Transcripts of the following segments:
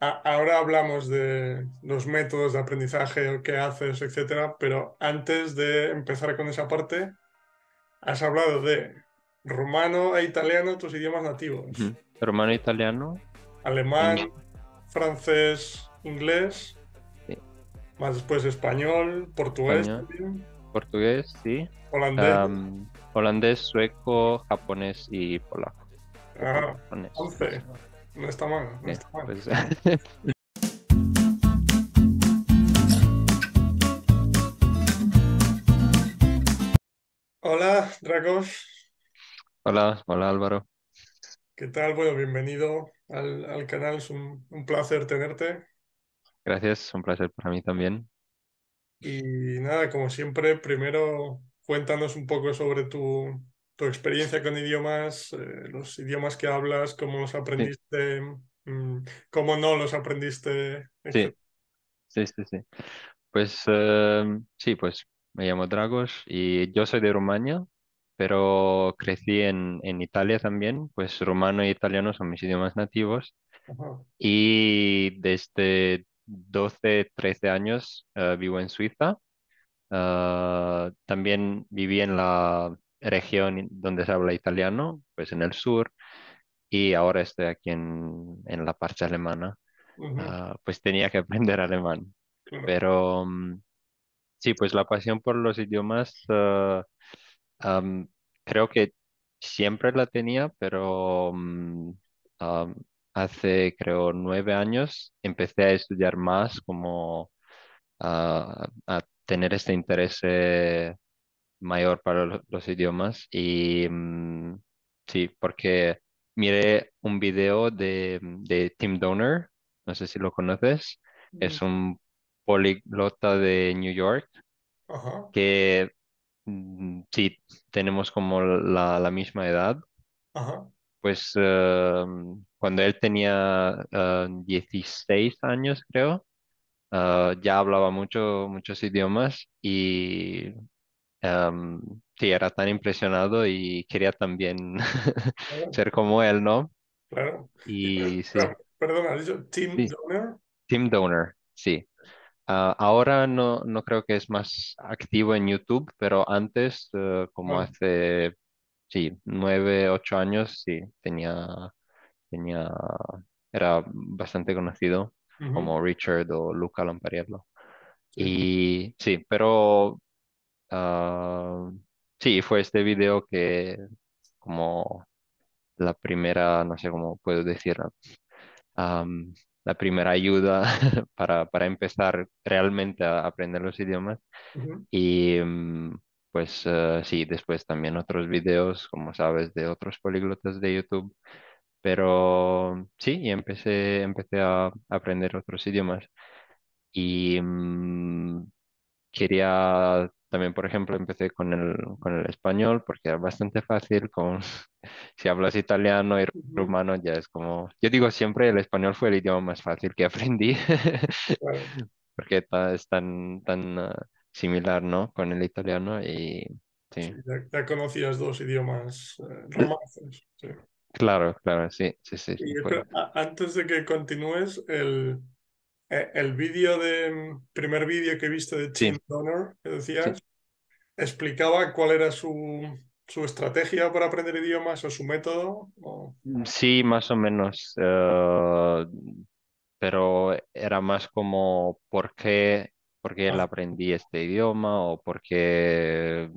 Ahora hablamos de los métodos de aprendizaje, qué haces, etcétera, pero antes de empezar con esa parte, has hablado de rumano e italiano, tus idiomas nativos. Ujú. Romano italiano, Alemán, ing- francés, inglés, sí, más después español, portugués español, también, portugués, sí, holandés. holandés, sueco, japonés y polaco. Poco Ah, japonés, más 11. o menos. No está mal, no Sí, está mal. pues, Hola, Dragos. hola, hola Álvaro. ¿Qué tal? Bueno, bienvenido al canal. Es un placer tenerte. Gracias, un placer para mí también. Y nada, como siempre, primero cuéntanos un poco sobre tu experiencia con idiomas, los idiomas que hablas, cómo los Sí, aprendiste, cómo no los aprendiste, sí, etc. sí, sí, sí. Pues sí, pues me llamo Dragos y yo soy de Rumania, pero crecí en Italia también, pues rumano e italiano son mis idiomas nativos Ajá. y desde 12 13 años vivo en Suiza. También viví en la región donde se habla italiano, pues en el sur, y ahora estoy aquí en la parte alemana. Ujú, Pues tenía que aprender alemán, claro. pero sí, pues la pasión por los idiomas, am, creo que siempre la tenía, pero am, hace, creo, 9 años empecé a estudiar más, como a tener este interés mayor para los idiomas. Y sí, porque miré un video de Tim Donner, no sé si lo conoces, es Mm, un políglota de New York ajá, que sí, tenemos como la misma edad. ajá, Pues cuando él tenía 16 años, creo, ya hablaba muchos idiomas y sí, era tan impresionado y quería también claro. ser como él, ¿no? Claro. Y sí, Pero, perdona, ¿has dicho Tim sí, Donner? Tim Donner, sí. Ahora no creo que es más activo en YouTube, pero antes, como Vale. hace, sí, 9, 8 años, sí, tenía, era bastante conocido Ujú, como Richard o Luca Lampariello. sí. Y sí, pero sí, fue este video que como la primera, no sé cómo puedo decir, am, la primera ayuda para empezar realmente a aprender los idiomas. Ujú, Y pues sí, después también otros videos, como sabes, de otros políglotas de YouTube. Pero sí, y empecé a aprender otros idiomas. Y quería también, por ejemplo, empecé con el español porque era bastante fácil. Si hablas italiano y ujú, rumano, ya es como, yo digo siempre, el español fue el idioma más fácil que aprendí claro. porque es tan similar, ¿no? Con el italiano y Sí, sí, ya conocías dos idiomas romances. Sí. claro, claro, sí, sí, sí, sí, Y pues espera, antes de que continúes, el vídeo primer vídeo que viste de sí, Tim Donner, que sí. decías, explicaba cuál era su estrategia para aprender idiomas o su método. Sí, más o menos, pero era más como por qué él Ah, aprendí este idioma o por qué,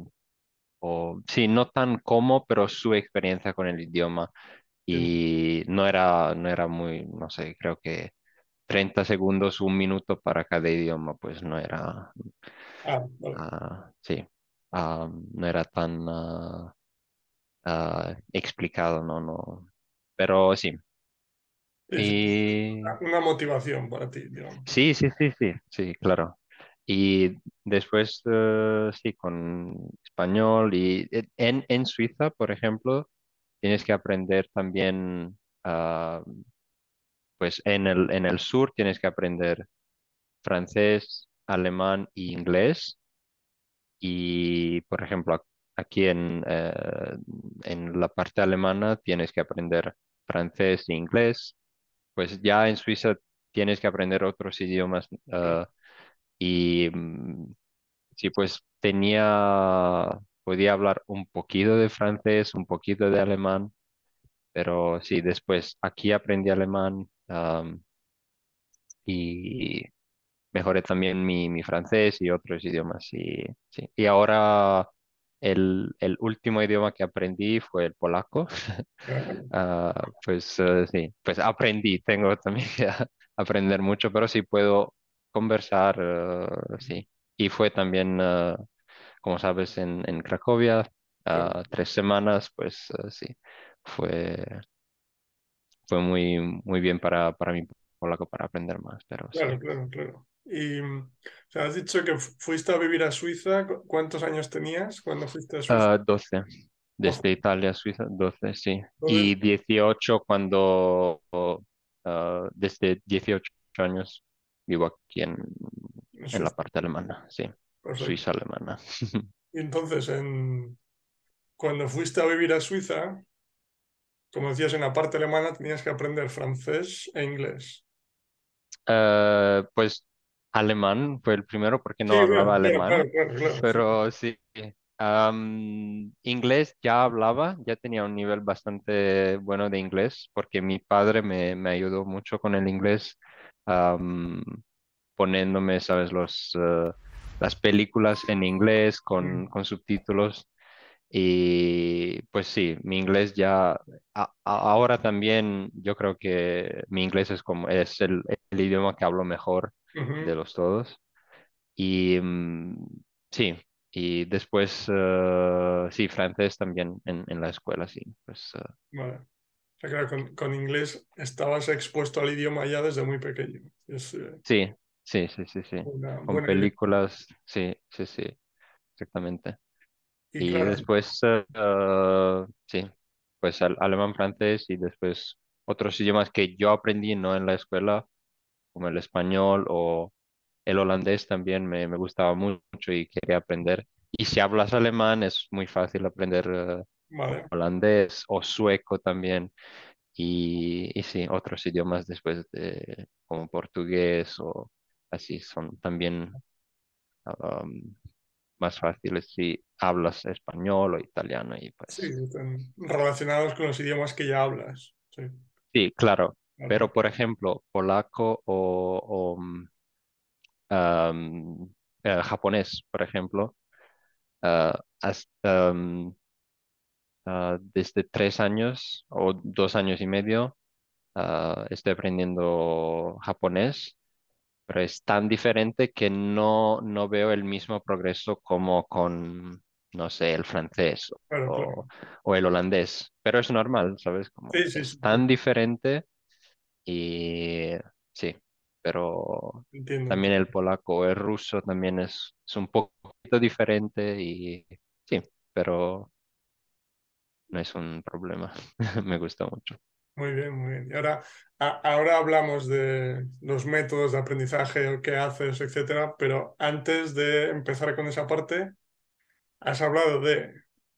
o sí, no tan como, pero su experiencia con el idioma. Y no era muy, no sé, creo que 30 segundos, 1 minuto para cada idioma, pues no era, vale. sí, no era tan explicado, no, no, pero sí. Es Y una motivación para ti, digamos. sí, sí, sí, sí, sí, claro. Y después, sí, con español y en Suiza, por ejemplo, tienes que aprender también, pues en el sur tienes que aprender francés, alemán e inglés. Y, por ejemplo, aquí en la parte alemana tienes que aprender francés e inglés. Pues ya en Suiza tienes que aprender otros idiomas. Y sí, pues podía hablar un poquito de francés, un poquito de alemán, pero sí, después aquí aprendí alemán, y mejoré también mi francés y otros idiomas. Y, sí. Y ahora el último idioma que aprendí fue el polaco. Pues sí, pues aprendí, tengo también que aprender mucho, pero sí puedo conversar, sí. Y fue también, como sabes, en Cracovia, Claro, 3 semanas, pues sí, fue, fue muy bien para mi polaco para aprender más, pero sí. claro, claro, claro. Y o sea, has dicho que fuiste a vivir a Suiza. ¿Cuántos años tenías cuando fuiste a Suiza? 12, 12. desde Italia a Suiza, 12 sí. Y Entonces, 18 cuando, desde 18 años vivo aquí en en la Suiza. parte alemana, sí, Perfecto. Suiza alemana. Y entonces, cuando fuiste a vivir a Suiza, como decías, en la parte alemana tenías que aprender francés e inglés. Pues alemán fue el primero porque no Sí, hablaba bueno, claro, alemán, claro, claro, claro, sí. pero sí. Inglés ya hablaba, ya tenía un nivel bastante bueno de inglés porque mi padre me ayudó mucho con el inglés, am, poniéndome, ¿sabes? Las películas en inglés Mm, con subtítulos. Y pues sí, mi inglés ya, ahora también yo creo que mi inglés es el idioma que hablo mejor de ujú. los todos. Y sí, y después sí, francés también en la escuela, sí. Pues Vale. O sea, claro, con inglés estabas expuesto al idioma ya desde muy pequeño. Es sí, sí, sí, sí, sí. una Con buena idea. películas, sí, sí, sí, exactamente. Y Y claro, después, sí, pues alemán, francés y después otros idiomas que yo aprendí no en la escuela, como el español o el holandés también me gustaba mucho y quería aprender. Y si hablas alemán es muy fácil aprender vale. holandés o sueco también. Y sí, otros idiomas después como portugués o así son también um, más fáciles si hablas español o italiano y Sí, pues están relacionados con los idiomas que ya hablas. Sí, sí, claro. Pero claro, por ejemplo, polaco japonés, por ejemplo, hasta desde 3 años o 2 años y medio estoy aprendiendo japonés, pero es tan diferente que no veo el mismo progreso como con, no sé, el francés claro, claro. o, o el holandés. Pero es normal, ¿sabes? Como Sí, sí, sí, es sí. tan diferente y sí, pero Entiendo, también entiendo. el polaco o el ruso también es un poquito diferente y sí, pero no es un problema. Me gusta mucho. Muy bien, muy bien. Y ahora, ahora hablamos de los métodos de aprendizaje, o qué haces, etcétera, pero antes de empezar con esa parte, has hablado de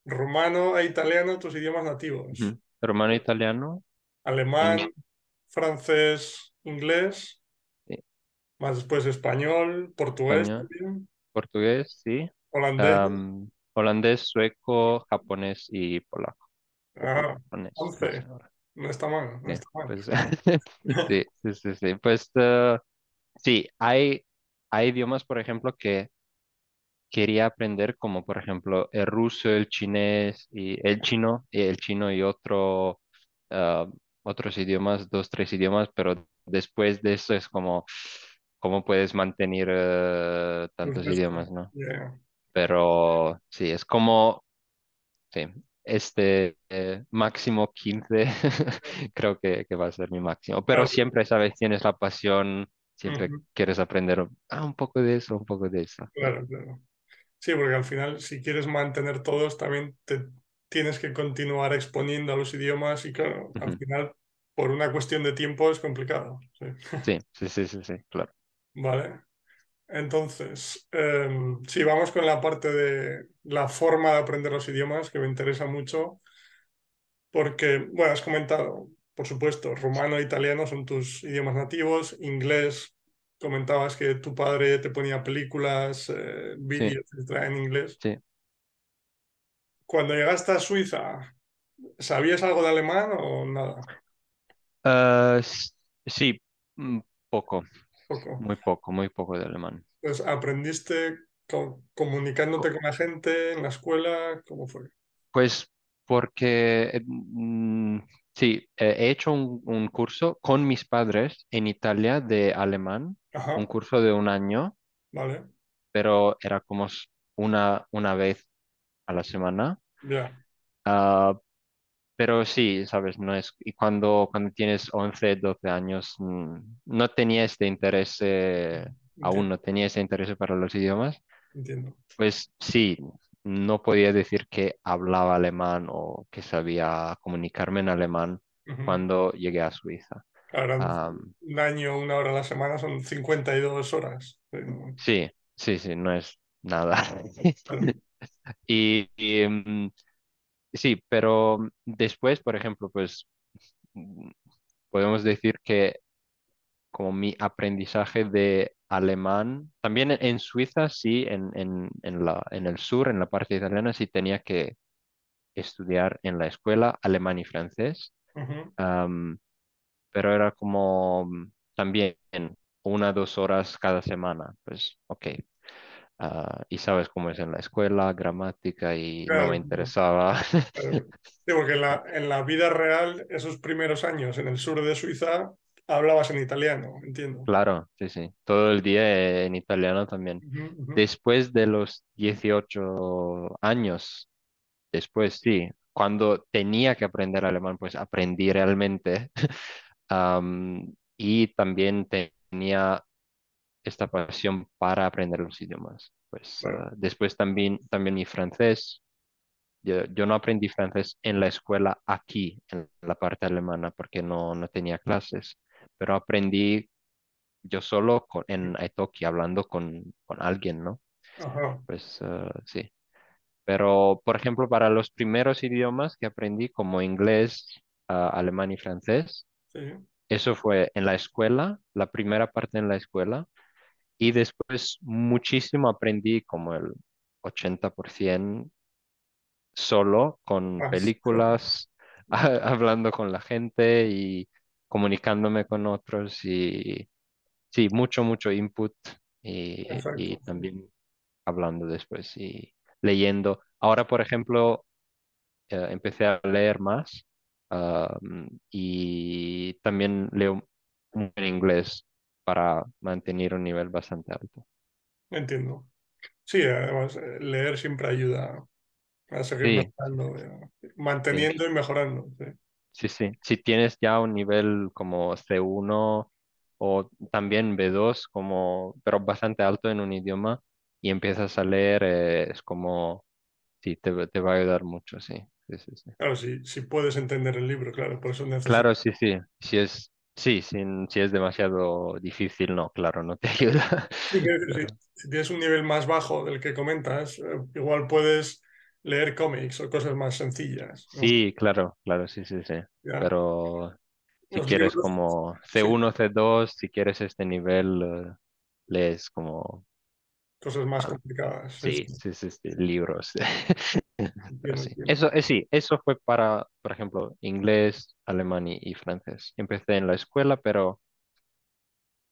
rumano e italiano, tus idiomas nativos. Ujú. Romano italiano, Alemán, francés, inglés, sí, más después español, portugués español, también, portugués, sí, holandés. holandés, sueco, japonés y polaco. O Ah, polonés, no sé 11. ahora. No está mal, no Sí, está mal. pues, sí, sí, sí, sí. Pues sí, hay idiomas, por ejemplo, que quería aprender, como por ejemplo el ruso, el chinés y el chino y ah, otros idiomas, 2, 3 idiomas, pero después de eso es como, ¿cómo puedes mantener Los tantos restos. idiomas, no? Yeah. Pero sí, es como, sí, máximo 15 creo que va a ser mi máximo, pero Claro, siempre, ¿sabes? Tienes la pasión, siempre ujú, quieres aprender un poco de eso, un poco de eso. claro, claro. Sí, porque al final, si quieres mantener todos, también te tienes que continuar exponiendo a los idiomas y claro, al Ujú. final, por una cuestión de tiempo es complicado. Sí. Sí, sí, sí, sí, sí, claro. Vale. Entonces, sí, vamos con la parte de la forma de aprender los idiomas, que me interesa mucho, porque, bueno, has comentado. por supuesto, rumano e italiano son tus idiomas nativos, inglés, comentabas que tu padre te ponía películas, Sí, vídeos, etcétera, en inglés. sí. Cuando llegaste a Suiza, ¿sabías algo de alemán o nada? Ah, s- sí, mm, poco, Poco. muy poco de alemán. Pues aprendiste Co- comunicándote con la gente en la escuela, ¿cómo fue? Pues porque sí, he hecho un curso con mis padres en Italia de alemán, un Ajá, curso de un año, vale, pero era como una vez a la semana. ya, Ah, pero sí, sabes, no es. Y cuando tienes 11 12 años, no tenía este interés, aún entiendo, no tenía ese interés para los idiomas. entiendo. Pues sí, no podía decir que hablaba alemán o que sabía comunicarme en alemán Ujú. cuando llegué a Suiza. Ahora, Am, un año, 1 hora a la semana son 52 horas. sí, sí, sí, no es nada. Claro, Y sí, pero después, por ejemplo, pues mm, podemos decir que como mi aprendizaje de alemán, también en Suiza, sí, en el sur, en la parte italiana, sí tenía que estudiar en la escuela alemán y francés. ujú, Am, pero era como también 1 2 horas cada semana, pues ok. Y sabes cómo es en la escuela, gramática y no me claro, interesaba. claro. Sí, porque en la vida real, esos primeros años en el sur de Suiza, hablabas en italiano, entiendo. Claro, sí, sí, todo el día en italiano también. Ujú, ujú, Después de los 18 años, después sí, cuando tenía que aprender alemán, pues aprendí realmente. Y también tenía esta pasión para aprender los idiomas. Pues claro, después también mi francés. Yo no aprendí francés en la escuela aquí, en la parte alemana, porque no tenía clases, pero aprendí yo solo en Italki, hablando con alguien, ¿no? ajá, Pues sí. Pero, por ejemplo, para los primeros idiomas que aprendí, como inglés, alemán y francés, sí, eso fue en la escuela, la primera parte en la escuela. Y después muchísimo aprendí como el 80% solo con más, películas, hablando con la gente y comunicándome con otros y sí, mucho input y exacto. también hablando después y leyendo. Ahora, por ejemplo, empecé a leer más y también leo en inglés para mantener un nivel bastante alto. Entiendo. Sí, además, leer siempre ayuda a seguir Sí, mejorando, sí, manteniendo y mejorando. Sí. sí, sí. Si tienes ya un nivel como C1 o también B2 como, pero bastante alto en un idioma y empiezas a leer, es como, sí, te va a ayudar mucho, sí. Sí, sí, sí. Claro, si puedes entender el libro, claro, por eso necesitas. Claro, sí, sí. Si es demasiado difícil, no, claro, no te ayuda. Sí, quiero decir, Pero si tienes un nivel más bajo del que comentas, igual puedes leer cómics o cosas más sencillas, ¿no? sí, claro, claro, sí, sí, sí. Ya, Pero si los quieres libros, como sí, C1, C2, si quieres este nivel, lees como cosas más complicadas. Sí, sí, sí, sí, sí, sí, libros. Pero entiendo, sí, entiendo. eso fue para, por ejemplo, inglés, alemán y francés. Empecé en la escuela, pero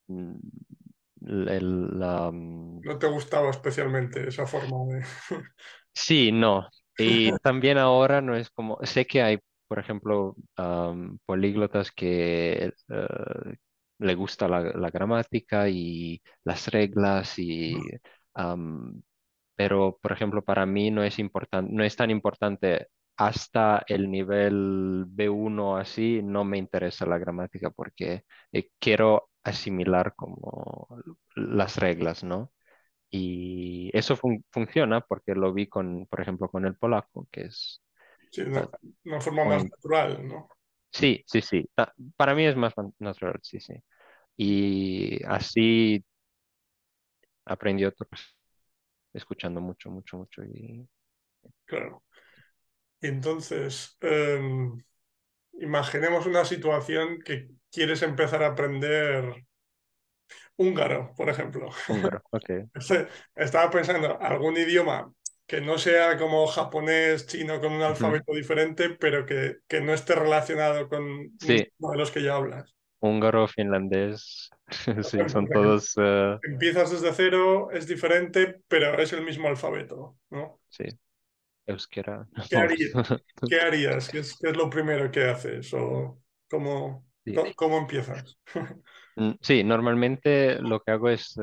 mm, No te gustaba especialmente esa forma de... sí, no. Y también ahora no es como, sé que hay, por ejemplo, políglotas que le gusta la gramática y las reglas y pero por ejemplo para mí no es importante, no es tan importante hasta el nivel B1 así, no me interesa la gramática porque quiero asimilar como las reglas, ¿no? Y eso funciona porque lo vi con, por ejemplo, con el polaco, que es Sí, eh, una forma más muy... natural, ¿no? Sí, sí, sí. Para mí es más natural, sí, sí. Y así aprendí otros escuchando mucho. Y Claro. Y entonces, imaginemos una situación que quieres empezar a aprender húngaro, por ejemplo. Húngaro, ok. Estaba pensando algún idioma que no sea como japonés, chino, con un Ujú. alfabeto diferente, pero que no esté relacionado con Sí, ninguno de los que ya hablas. húngaro, finlandés, Por sí, ejemplo, son todos, empiezas desde cero, es diferente, pero es el mismo alfabeto, ¿no? sí, euskera, ¿Qué vamos. harías? ¿Qué harías? Qué es lo primero que haces? ¿O Sí. cómo empiezas? Sí, normalmente lo que hago es,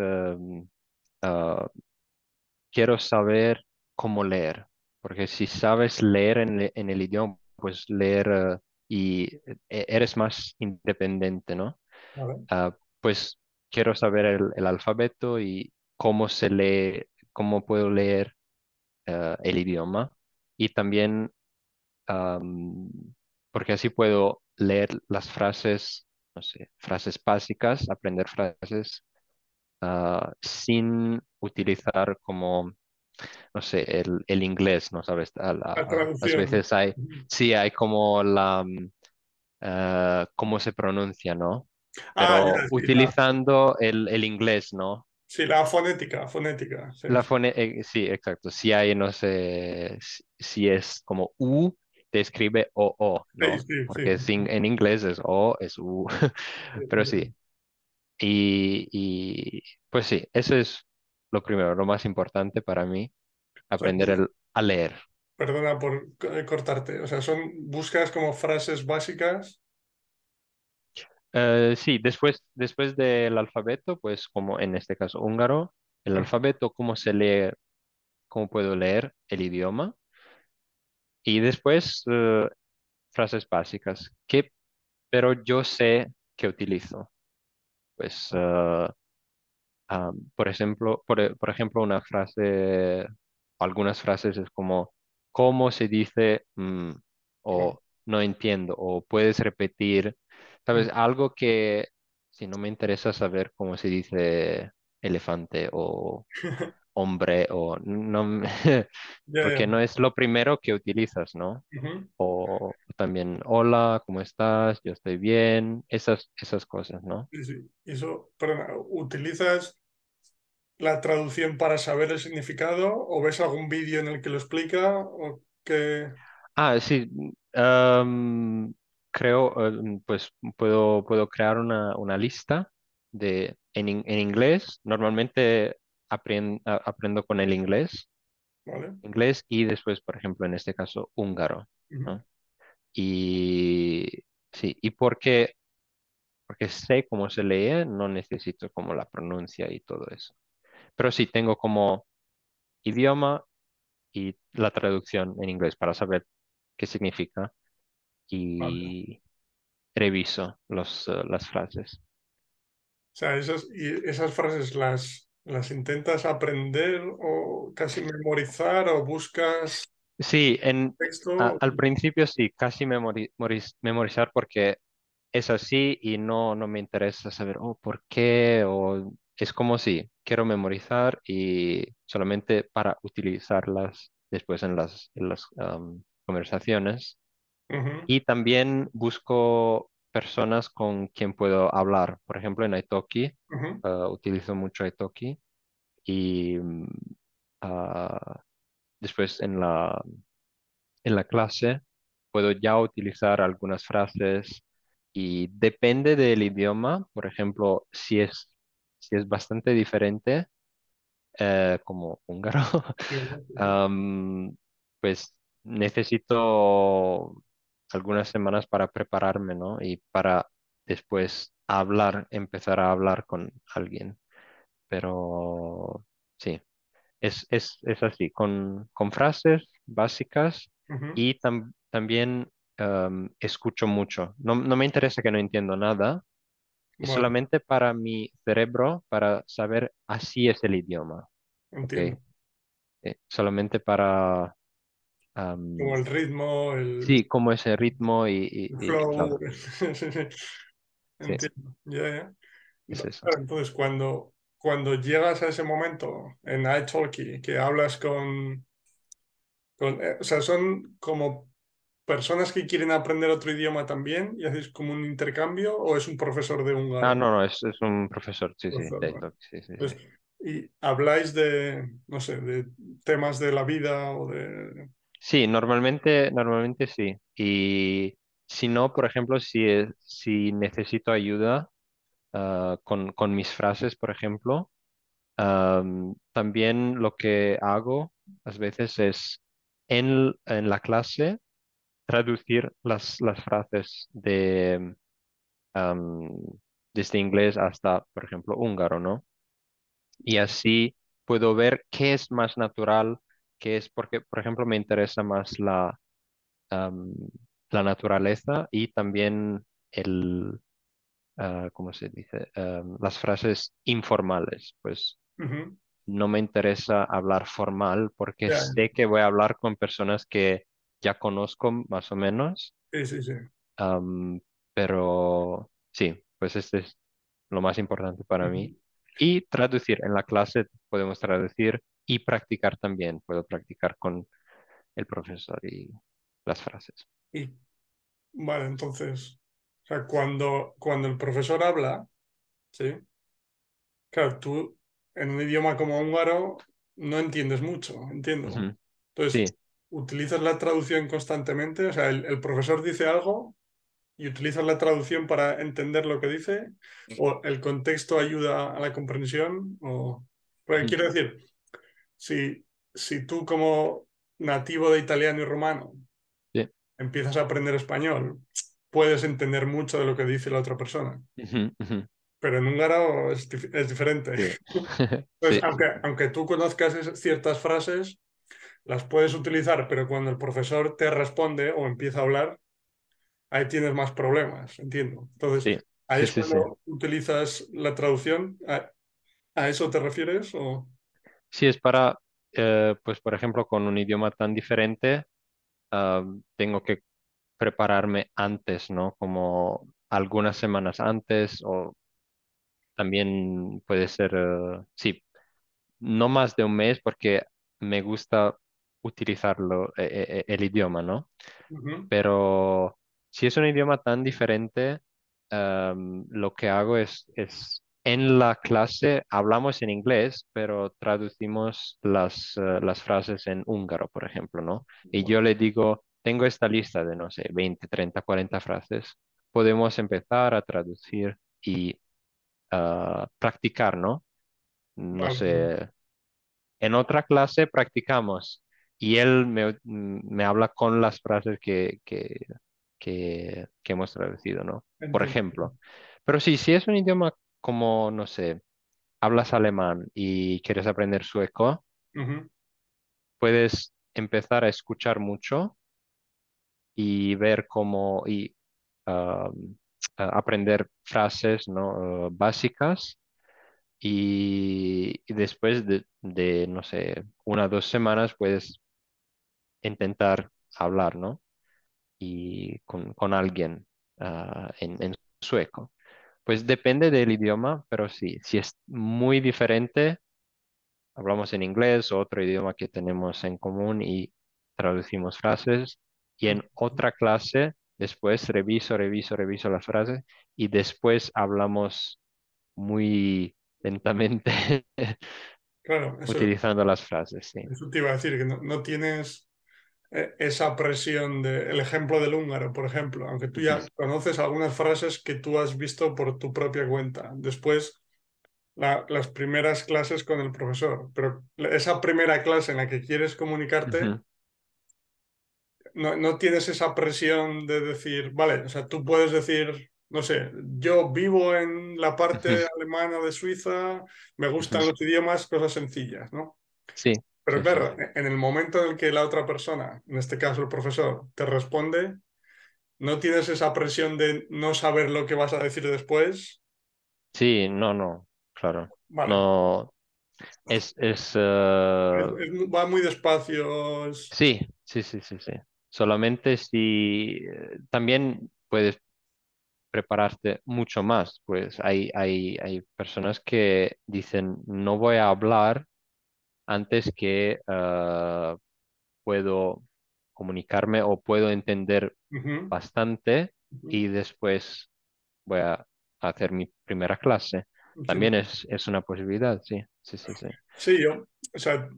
ah, quiero saber cómo leer, porque si sabes leer en el idioma, pues leer y eres más independiente, ¿no? Vale. Pues quiero saber el alfabeto y cómo se lee, cómo puedo leer el idioma y también am, porque así puedo leer las frases, no sé, frases básicas, aprender frases sin utilizar como no sé, el inglés, ¿no sabes? La Las traducción. veces hay, sí, hay como cómo se pronuncia, ¿no? Ah, Pero ya, sí, utilizando el inglés, ¿no? sí, la fonética, fonética. Sí, Sí, exacto. Si hay, no sé, si es como U, te escribe O, sí, ¿no? sí, sí. Porque en inglés es O, es U. Pero sí. Pues sí, eso es lo primero, lo más importante para mí, O sea, aprender a leer. perdona por cortarte. O sea, buscas como frases básicas. Sí, después del alfabeto, pues como en este caso húngaro, el alfabeto, cómo se lee, cómo puedo leer el idioma y después frases básicas, pero yo sé que utilizo. Pues, por ejemplo, algunas frases es como, ¿cómo se dice? Vale. O no entiendo, o puedes repetir, ¿sabes? Algo que si no me interesa saber cómo se dice elefante o hombre, o no, Ya, porque ya. no es lo primero que utilizas, ¿no? Ujú. O también, hola, ¿cómo estás? Yo estoy bien, esas cosas, ¿no? Sí, sí. Perdona, ¿utilizas la traducción para saber el significado o ves algún vídeo en el que lo explica o que... Sí, creo, pues puedo crear una lista en inglés. Normalmente aprendo con el Vale. inglés y después, por ejemplo, en este caso, húngaro, Ujú. ¿no? Y sí, porque sé cómo se lee, no necesito como la pronuncia y todo eso. Pero sí, tengo como idioma y la traducción en inglés para saber qué significa Vale. y reviso las frases. O sea, esas frases las intentas aprender o casi memorizar o buscas Sí, texto. al principio sí, casi memorizar porque es así y no me interesa saber, oh, ¿por qué? O es como si quiero memorizar y solamente para utilizarlas después en las conversaciones. Ujú, Y también busco personas con quien puedo hablar. Por ejemplo, en Italki, ujú, utilizo mucho Italki y ah, después en la clase puedo ya utilizar algunas frases y depende del idioma. Por ejemplo, si es bastante diferente, como húngaro, sí, sí. am, pues necesito algunas semanas para prepararme, ¿no? Y para después empezar a hablar con alguien. Pero sí, es así, con frases básicas Ujú, y también escucho mucho. No me interesa que no entiendo nada, es vale, solamente para mi cerebro, para saber así es el idioma, ¿ok? entiendo. Solamente para, am, Como el ritmo, sí, como ese ritmo el claro, flow. sí, Entiendo. Ya, ya. es eso. Claro, entonces, cuando llegas a ese momento en iTalki, que hablas o sea, son como personas que quieren aprender otro idioma también y hacéis como un intercambio o es un profesor de Ah, húngaro? no, no, es un profesor, sí, sí, Profesor, de vale. esto, sí, sí, sí. Pues, y habláis de, no sé, de temas de la vida o de... Sí, normalmente sí. Y si no, por ejemplo, si necesito ayuda con mis frases, por ejemplo, también lo que hago a veces es en la clase traducir las frases am, desde inglés hasta, por ejemplo, húngaro, ¿no? Y así puedo ver qué es más natural, qué es, porque, por ejemplo, me interesa más am, la naturaleza y también ¿cómo se dice? Las frases informales. Pues Ujú. no me interesa hablar formal porque Ya, sé que voy a hablar con personas que ya conozco más o menos. sí, sí, sí. am, pero sí, pues este es lo más importante para mí. Ujú. Y traducir. En la clase podemos traducir y practicar también. Puedo practicar con el profesor y las frases. Y vale, entonces, o sea, cuando el profesor habla, ¿sí? Claro, tú en un idioma como húngaro no entiendes mucho, entiendo. Ujú. Entonces, Sí, utilizas la traducción constantemente, o sea, el profesor dice algo y utilizas la traducción para entender lo que dice, o el contexto ayuda a la comprensión, o... Porque ujú, quiero decir, si, si tú como nativo de italiano y romano sí, empiezas a aprender español, puedes entender mucho de lo que dice la otra persona, ujú, ujú, pero en húngaro es diferente. sí, Pues sí, aunque tú conozcas ciertas frases, las puedes utilizar, pero cuando el profesor te responde o empieza a hablar, ahí tienes más problemas, entiendo. Entonces, sí, ahí sí, es sí, sí. cuando utilizas la traducción. A eso te refieres? O... Sí, es para, pues por ejemplo, con un idioma tan diferente, tengo que prepararme antes, ¿no? Como algunas semanas antes o también puede ser, sí, no más de un mes porque me gusta utilizarlo, el idioma, ¿no? Ujú, Pero si es un idioma tan diferente, lo que hago es en la clase hablamos en inglés, pero traducimos las frases en húngaro, por ejemplo, ¿no? Y yo le digo, tengo esta lista de, no sé, 20, 30, 40 frases. Podemos empezar a traducir y practicar, ¿no? No vale, vale, sé, en otra clase practicamos y él me habla con las frases que hemos traducido, ¿no? Por entiendo. ejemplo. Pero sí, si es un idioma como, no sé, hablas alemán y quieres aprender sueco, Ujú, puedes empezar a escuchar mucho y ver cómo y aprender frases, ¿no? Básicas y después de, no sé, 1 o 2 semanas puedes intentar hablar, ¿no? Y con alguien en sueco. Pues depende del idioma, pero sí, si es muy diferente, hablamos en inglés o otro idioma que tenemos en común y traducimos frases. Y en ujú. otra clase, después reviso las frases y después hablamos muy lentamente Claro, utilizando las frases, sí. eso te iba a decir, que no tienes esa presión del ejemplo del húngaro, por ejemplo, aunque tú Ujú, ya conoces algunas frases que tú has visto por tu propia cuenta. Después, las primeras clases con el profesor, pero esa primera clase en la que quieres comunicarte, ujú, no tienes esa presión de decir, vale, o sea, tú puedes decir, no sé, yo vivo en la ujú, parte alemana de Suiza, me ujú. gustan los idiomas, cosas sencillas, ¿no? Sí, Pero sí, sí, claro, sí. en el momento en el que la otra persona, en este caso el profesor, te responde, no tienes esa presión de no saber lo que vas a decir después. Sí, no, no, claro. Vale, No, va muy despacio. sí, sí, sí, sí, sí. Solamente si también puedes prepararte mucho más, pues hay personas que dicen, no voy a hablar antes que puedo. comunicarme o puedo entender Ujú, bastante ujú. y después voy a hacer mi primera clase. Entiendo. También es una posibilidad, sí, sí, sí, sí. Sí, yo, o sea,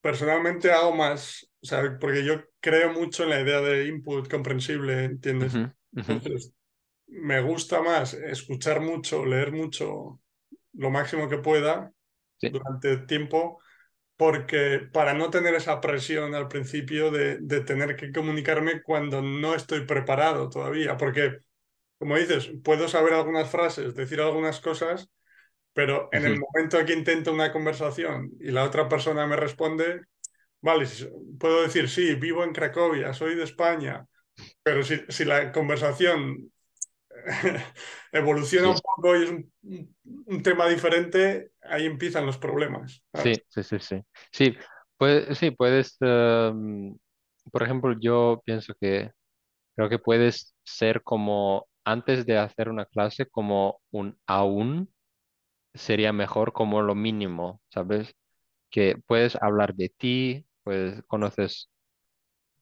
personalmente hago más, o sea, porque yo creo mucho en la idea de input comprensible, ¿entiendes? Ujú, ujú, Entonces, me gusta más escuchar mucho, leer mucho, lo máximo que pueda sí, durante tiempo, porque para no tener esa presión al principio de tener que comunicarme cuando no estoy preparado todavía, porque, como dices, puedo saber algunas frases, decir algunas cosas, pero en el ujú, momento que intento una conversación y la otra persona me responde, vale, puedo decir, sí, vivo en Cracovia, soy de España, pero si la conversación evoluciona sí, un poco y es un tema diferente, ahí empiezan los problemas. sí, ¿Sabes? sí, sí, sí. Sí, puedes, por ejemplo, yo pienso que creo que puedes ser como, antes de hacer una clase, como un aún sería mejor como lo mínimo, ¿sabes? Que puedes hablar de ti, pues conoces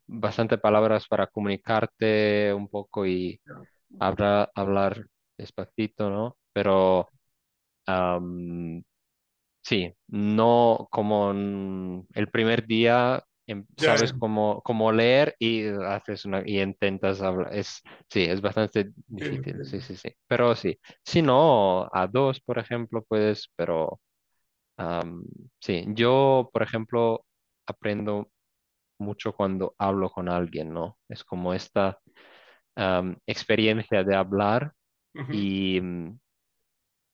bastante palabras para comunicarte un poco y hablar despacito, ¿no? Pero am, sí, no como el primer día Ya, sabes cómo leer y haces y intentas hablar. Sí, es bastante entiendo, difícil, sí, entiendo. sí, sí. Pero sí, si no, a dos, por ejemplo, puedes, pero sí, yo, por ejemplo, aprendo mucho cuando hablo con alguien, ¿no? Es como esta experiencia de hablar Ujú. y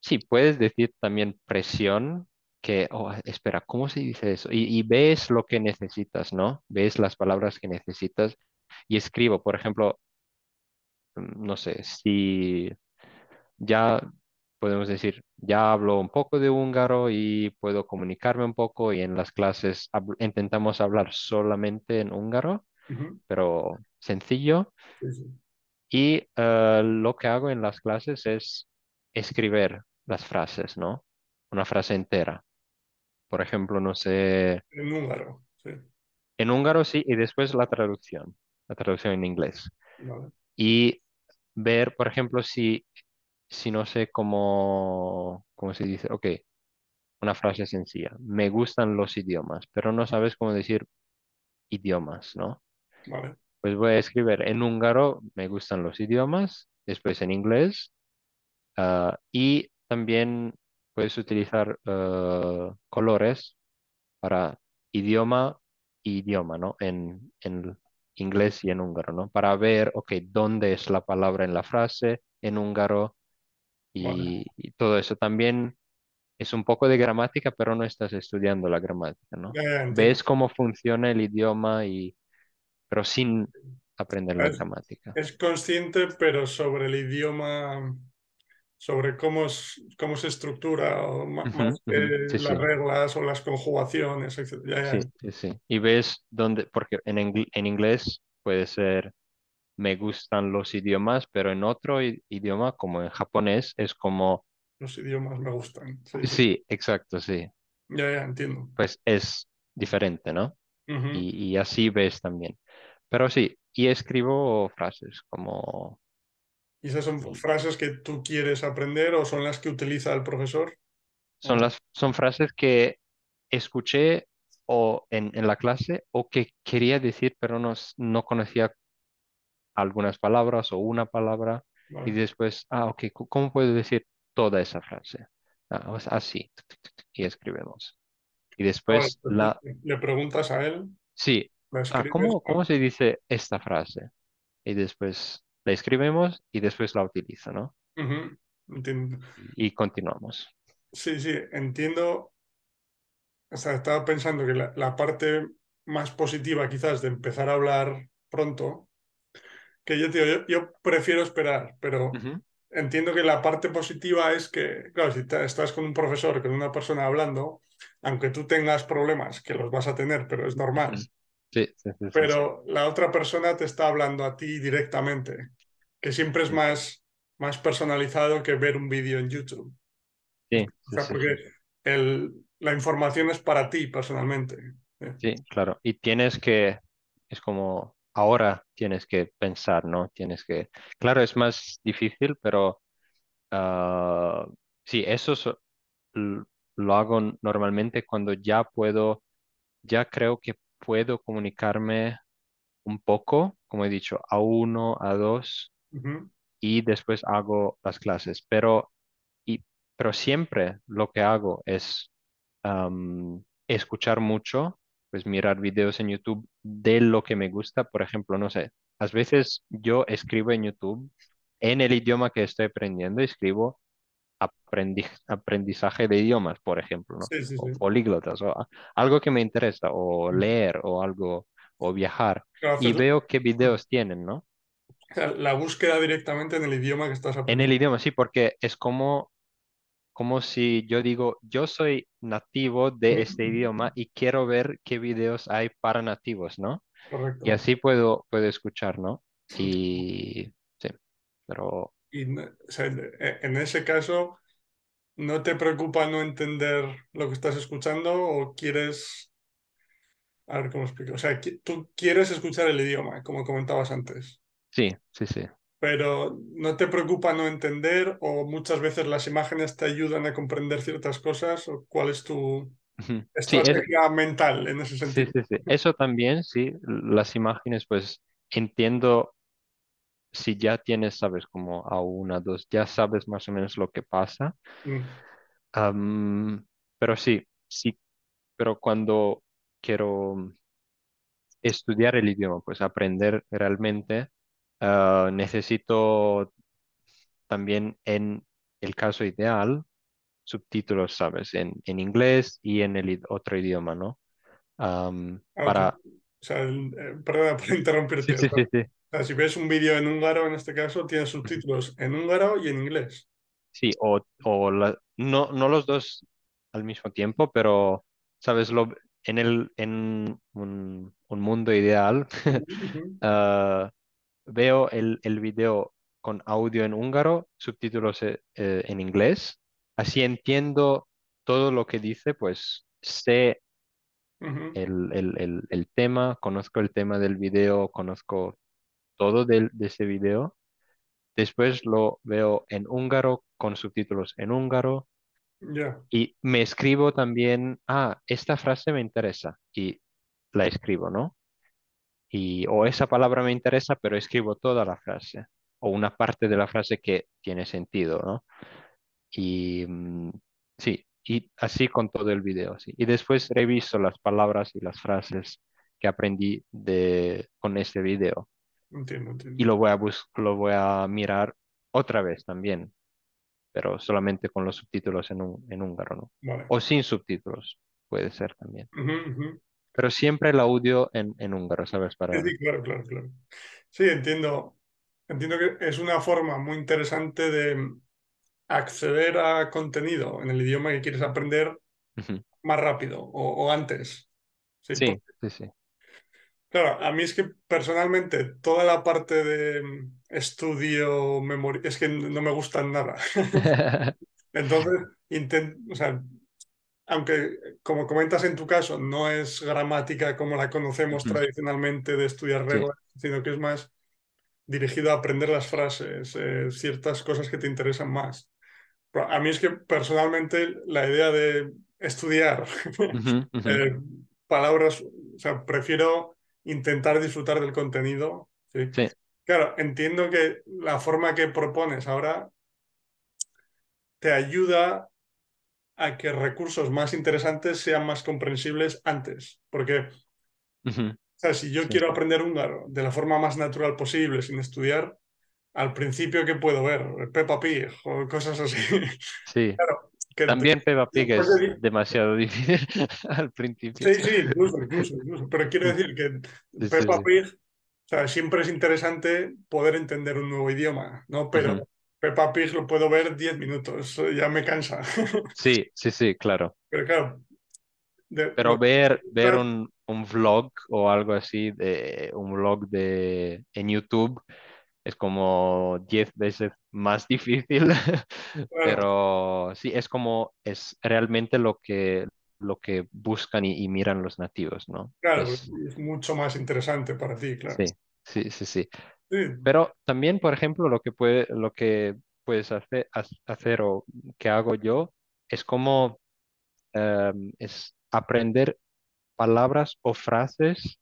sí, puedes decir también presión, que, oh, espera, ¿cómo se dice eso? Y ves lo que necesitas, ¿no? Ves las palabras que necesitas y escribo, por ejemplo, no sé, si ya podemos decir, ya hablo un poco de húngaro y puedo comunicarme un poco y en las clases intentamos hablar solamente en húngaro, Ujú. pero sencillo. Sí, sí. Y lo que hago en las clases es escribir las frases, ¿no? Una frase entera. Por ejemplo, no sé, En húngaro, sí. en húngaro sí, y después la traducción en inglés. Vale, Y ver, por ejemplo, si no sé cómo se dice, ok, una frase sencilla. Me gustan los idiomas, pero no sabes cómo decir idiomas, ¿no? vale, Pues voy a escribir en húngaro, me gustan los idiomas, después en inglés. Y también puedes utilizar colores para idioma y idioma, ¿no? En inglés y en húngaro, ¿no? Para ver, ok, dónde es la palabra en la frase, en húngaro vale. y todo eso. También es un poco de gramática, pero no estás estudiando la gramática, ¿no? Ya, ya entiendo. Ves cómo funciona el idioma pero sin aprender la Es, gramática. es consciente, pero sobre el idioma, sobre cómo se estructura, o Ujú, más que ujú. Sí, las sí. reglas o las conjugaciones, etcétera. Ya, Sí, ya. sí, sí. Y ves dónde, porque en inglés puede ser me gustan los idiomas, pero en otro idioma, como en japonés, es como, Los idiomas me gustan. Sí, sí. sí, exacto, sí. Ya, ya entiendo. Pues es diferente, ¿no? Ujú. Y así ves también. Pero sí, y escribo frases como, ¿Y esas son y frases que tú quieres aprender o son las que utiliza el profesor? ¿O no? son frases que escuché o en la clase o que quería decir, pero no conocía algunas palabras o una palabra y Vale. después, ok, ¿cómo puedo decir toda esa frase? O sea, así, tuc, tuc, tuc, y escribimos. Y Vale, después pues le preguntas a él, sí, la escribes. ¿cómo se dice esta frase? Y después la escribimos y después la utilizo, ¿no? Ujú. Entiendo. Y continuamos. Sí, sí, entiendo. O sea, estaba pensando que la parte más positiva quizás de empezar a hablar pronto, que yo, tío, yo prefiero esperar, pero Ujú, entiendo que la parte positiva es que, claro, si estás con un profesor, con una persona hablando, aunque tú tengas problemas, que los vas a tener, pero es ujú. normal, Sí, sí, sí, sí, sí. pero la otra persona te está hablando a ti directamente, que siempre es Sí, más personalizado que ver un vídeo en YouTube. sí, O sí, sea, sí, sí. porque la información es para ti personalmente. ¿Eh? Sí, claro. Y es como ahora tienes que pensar, ¿no? Claro, es más difícil, pero ah, sí, l- lo hago normalmente cuando ya creo que puedo comunicarme un poco, como he dicho, a uno, a dos, Ujú, y después hago las clases. Y, pero siempre lo que hago es escuchar mucho, pues mirar videos en YouTube de lo que me gusta. Por ejemplo, no sé, a veces yo escribo en YouTube en el idioma que estoy aprendiendo, escribo aprendizaje de idiomas, por ejemplo, ¿no? sí, sí, O sí. políglotas, algo que me interesa, o Ujú. leer, o algo, o viajar. Pero Y haces veo qué videos tienen, ¿no? la búsqueda directamente en el idioma que estás En el aprendiendo. idioma, sí, porque es como si yo digo, yo soy nativo de este Ujú. idioma y quiero ver qué videos hay para nativos, ¿no? Y Correcto. así puedo escuchar, ¿no? Y sí, pero Y o sea, en ese caso, ¿no te preocupa no entender lo que estás escuchando o quieres, a ver cómo explico? O sea, tú quieres escuchar el idioma, como comentabas antes, sí, sí, sí. pero ¿no te preocupa no entender o muchas veces las imágenes te ayudan a comprender ciertas cosas? ¿O cuál es tu Ujú. Sí, estrategia mental en ese sí, sentido? sí, sí. Eso también, sí, las imágenes, pues entiendo si ya tienes, sabes, como a una, dos, ya sabes más o menos lo que pasa. Mm, Pero sí, sí, pero cuando quiero estudiar el idioma, pues aprender realmente, necesito también en el caso ideal subtítulos, sabes, en inglés y en el otro idioma, ¿no? tú, Para... o sea, perdona por Sí, interrumpirte. sí, sí, sí. O sea, si ves un vídeo en húngaro, en este caso, tiene Ujú. subtítulos en húngaro y en inglés. Sí, no los dos al mismo tiempo, pero, sabes, en un mundo ideal, Ujú. ah, veo el video con audio en húngaro, subtítulos en inglés, así entiendo todo lo que dice, pues sé Ujú. el tema, conozco el tema del video, conozco todo de ese video. Después lo veo en húngaro con subtítulos en húngaro Ya, y me escribo también, esta frase me interesa y la escribo, ¿no? O esa palabra me interesa, pero escribo toda la frase o una parte de la frase que tiene sentido, ¿no? Y sí, y así con todo el video, sí. Y después reviso las palabras y las frases que aprendí con este video entiendo, y entiendo. lo voy a mirar otra vez también, pero solamente con los subtítulos en húngaro, ¿no? Vale. O sin subtítulos, puede ser también. Ujú, ujú. Pero siempre el audio en húngaro, ¿sabes? Sí, sí, claro, claro, claro. Sí, entiendo. Entiendo que es una forma muy interesante de acceder a contenido en el idioma que quieres aprender Ujú. más rápido o antes. Sí, Sí, sí, sí. claro, a mí es que personalmente toda la parte de estudio, memoria, es que no me gustan nada. Entonces, o sea, aunque como comentas en tu caso, no es gramática como la conocemos Ujú. tradicionalmente de estudiar Sí. reglas, sino que es más dirigido a aprender las frases, ciertas cosas que te interesan más. Pero a mí es que personalmente la idea de estudiar Ujú, ujú. eh, palabras, o sea, prefiero intentar disfrutar del contenido. Sí. Sí. Claro, entiendo que la forma que propones ahora te ayuda a que recursos más interesantes sean más comprensibles antes. Porque, o Ujú. sea, si yo Sí. quiero aprender húngaro de la forma más natural posible, sin estudiar, al principio, ¿qué puedo ver? Peppa Pig o cosas así. Sí. Claro, que También Peppa Pig después es demasiado difícil al principio. sí, sí, incluso. Pero quiero decir que Sí, sí, Peppa sí. Pig, o sea, siempre es interesante poder entender un nuevo idioma, ¿no? Pero Ujú. Peppa Pig lo puedo ver 10 minutos, ya me cansa. Sí, sí, sí, claro. Pero claro, Pero lo que ver necesitas- un vlog o algo así, un vlog en YouTube, es como 10 veces más difícil. claro, Pero sí, es realmente lo que buscan y miran los nativos, ¿no? claro, Pues es mucho más interesante para ti, sí, claro. Sí, sí, sí. Sí. Pero también, por ejemplo, lo que puedes hacer o que hago yo es como es aprender palabras o frases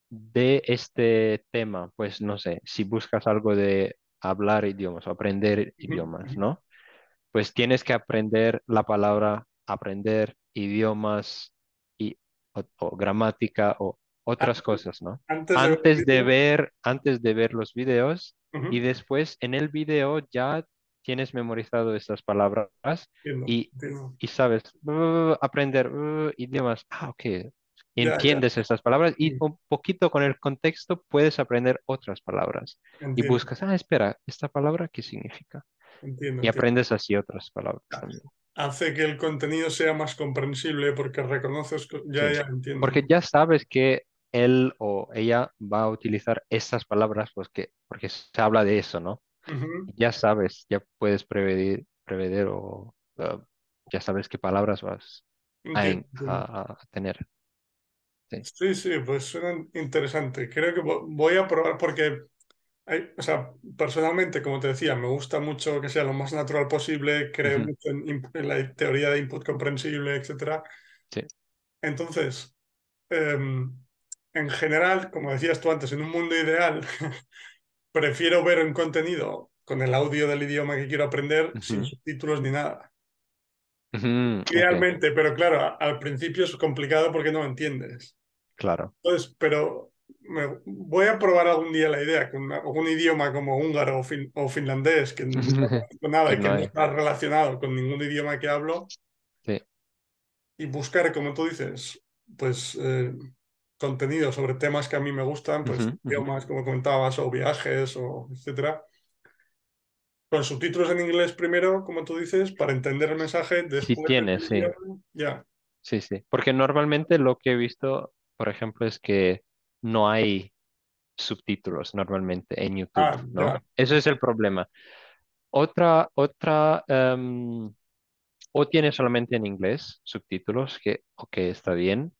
de este tema. Pues no sé, si buscas algo de hablar idiomas o aprender Ujú, idiomas, ujú. ¿no? Pues tienes que aprender la palabra, aprender idiomas y, o gramática o otras Antes, cosas, ¿no? antes de ver el vídeo. Antes de ver los videos y Ujú. después en el video ya tienes memorizado estas palabras Entiendo, y, entiendo. y sabes aprender idiomas. Ah, ok. Ya, ya. Entiendes estas palabras y Sí, un poquito con el contexto puedes aprender otras palabras. Y entiendo, buscas, espera, ¿esta palabra qué significa? entiendo, Y entiendo. aprendes así otras palabras también. Hace que el contenido sea más comprensible porque reconoces, ya, Sí, ya entiendo. porque ya sabes que él o ella va a utilizar estas palabras pues porque se habla de eso, ¿no? Ujú. Y ya sabes, ya puedes prever o ya sabes qué palabras vas Entiendo, entiendo. a tener. Sí. Sí, sí, pues suena interesante. Creo que voy a probar porque, o sea, personalmente, como te decía, me gusta mucho que sea lo más natural posible, creo Ujú. mucho en la teoría de input comprensible, etcétera. Sí. Entonces, em, en general, como decías tú antes, en un mundo ideal, prefiero ver un contenido con el audio del idioma que quiero aprender sin Ujú. subtítulos ni nada. Ujú. Ok, Idealmente, pero claro, al principio es complicado porque no lo entiendes. claro. Entonces, pero voy a probar algún día la idea con algún idioma como húngaro o finlandés, que no conozco nada Que y que no no hay. está relacionado con ningún idioma que hablo, Sí. y buscar, como tú dices, pues contenido sobre temas que a mí me gustan, pues Ujú, ujú. idiomas, como comentabas, o viajes, o etcétera. Con subtítulos en inglés primero, como tú dices, para entender el mensaje, Sí después en tiene, el sí. idioma, ya. Sí, sí. Porque normalmente lo que he visto, por ejemplo, es que no hay subtítulos normalmente en YouTube, Ah, ¿no? ya. Eso es el problema. Otra, o tiene solamente en inglés subtítulos, que, ok, está bien,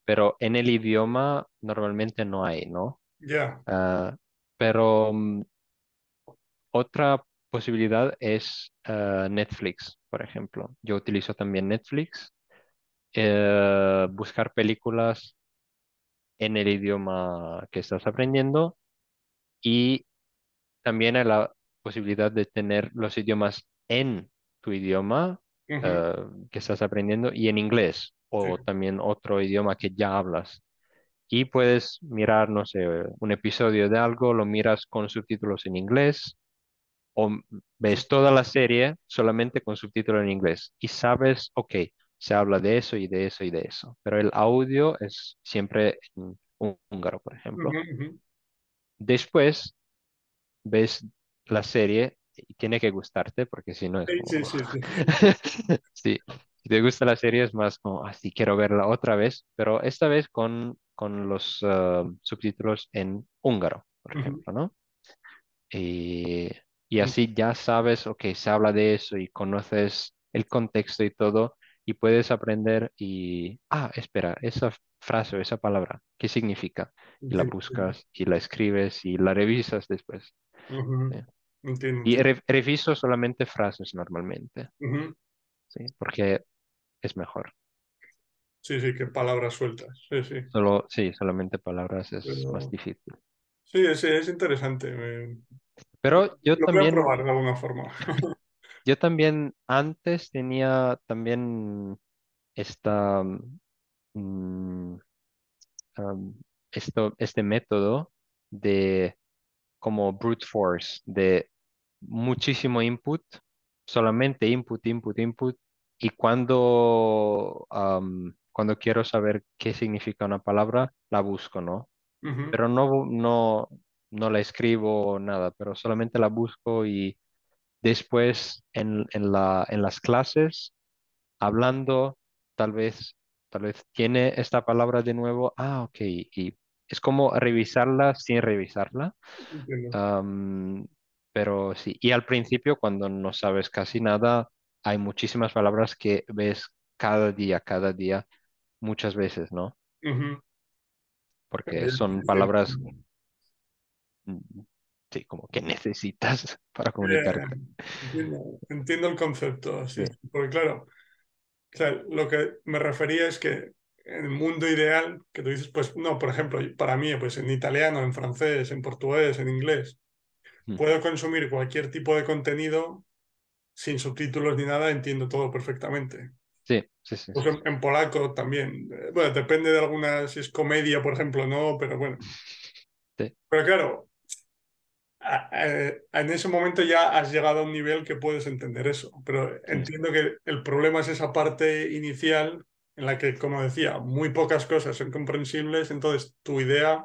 pero en el idioma normalmente no hay, ¿no? Ya. Ah, pero otra posibilidad es Netflix, por ejemplo. Yo utilizo también Netflix, buscar películas en el idioma que estás aprendiendo y también hay la posibilidad de tener los idiomas en tu idioma Ujú. eh, que estás aprendiendo y en inglés Sí. o también otro idioma que ya hablas. Y puedes mirar, no sé, un episodio de algo, lo miras con subtítulos en inglés o ves toda la serie solamente con subtítulos en inglés y sabes, ok, se habla de eso y de eso y de eso, pero el audio es siempre en húngaro, por ejemplo. Ujú, ujú. Después ves la serie y tiene que gustarte, porque si no es Sí, sí, como... sí, sí. Sí, si te gusta la serie es más como, así quiero verla otra vez, pero esta vez con los subtítulos en húngaro, por Ujú. ejemplo, ¿no? Y, y así ya sabes, ok, se habla de eso y conoces el contexto y todo, y puedes aprender y, espera, esa frase o esa palabra, ¿qué significa? Y la Entiendo, entiendo. buscas y la escribes y la revisas después. Ujú. ¿Sí? Entiendo, Y entiendo. reviso solamente frases normalmente, Ujú. ¿sí? Porque es mejor. Sí, sí, qué palabras sueltas. Sí, sí. Sí, solamente palabras es más Pero difícil. sí, es interesante. Pero Lo voy a probar de alguna forma. yo también antes tenía también esta, mm, um, este método de como brute force, de muchísimo input, solamente input, input, input, y cuando quiero saber qué significa una palabra, la busco, ¿no? Ujú. Pero no la escribo nada, pero solamente la busco y después en las clases, hablando, tal vez, tal vez tiene esta palabra de nuevo, ok, y es como revisarla sin revisarla. Entiendo. Am, pero sí, y al principio cuando no sabes casi nada, hay muchísimas palabras que ves cada día, muchas veces, ¿no? Ujú. Porque Ya, son sí, palabras entiendo. mm, sí, como que necesitas para Eh, comunicarte. entiendo el concepto, Sí, sí, sí, porque claro, o sea, lo que me refería es que en el mundo ideal, que tú dices, pues no, por ejemplo, para mí, pues en italiano, en francés, en portugués, en inglés, mm, puedo consumir cualquier tipo de contenido sin subtítulos ni nada, entiendo todo perfectamente. sí, sí, sí, Pues sí, sí. en polaco también. Bueno, depende de algunas, si es comedia, por ejemplo, no, pero bueno. Sí, Pero claro, en ese momento ya has llegado a un nivel que puedes entender eso. Pero sí. entiendo que el problema es esa parte inicial en la que, como decía, muy pocas cosas son comprensibles, entonces tu idea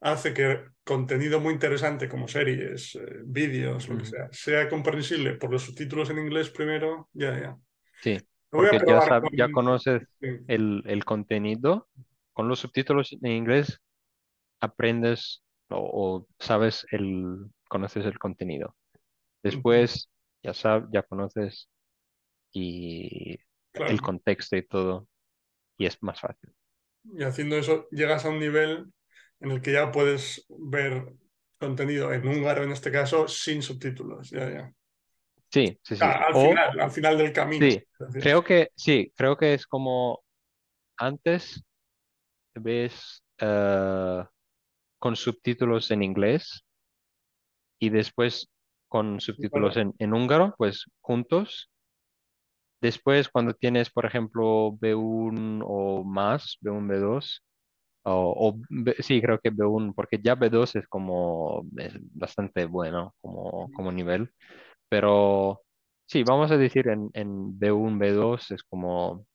hace que contenido muy interesante como series, vídeos, lo que Ujú. sea, sea comprensible por los subtítulos en inglés primero, ya, ya. Sí, Lo voy a porque ya, probar con... ya conoces sí, el contenido. Con los subtítulos en inglés aprendes o sabes conoces el contenido. ujú, Después ya conoces y el claro. contexto y todo, y es más fácil. Y haciendo eso llegas a un nivel en el que ya puedes ver contenido en húngaro, en este caso, sin subtítulos. Ya, ya. Sí, sí, sí. Ah, O al final del camino. sí, Es decir, creo que es como antes ves con subtítulos en inglés y después con subtítulos claro. en húngaro, pues juntos. Después, cuando tienes, por ejemplo, B1 o más, B1, B2, sí, creo que B1, porque ya B2 es bastante bueno como nivel, pero sí, vamos a decir en B1, B2 es como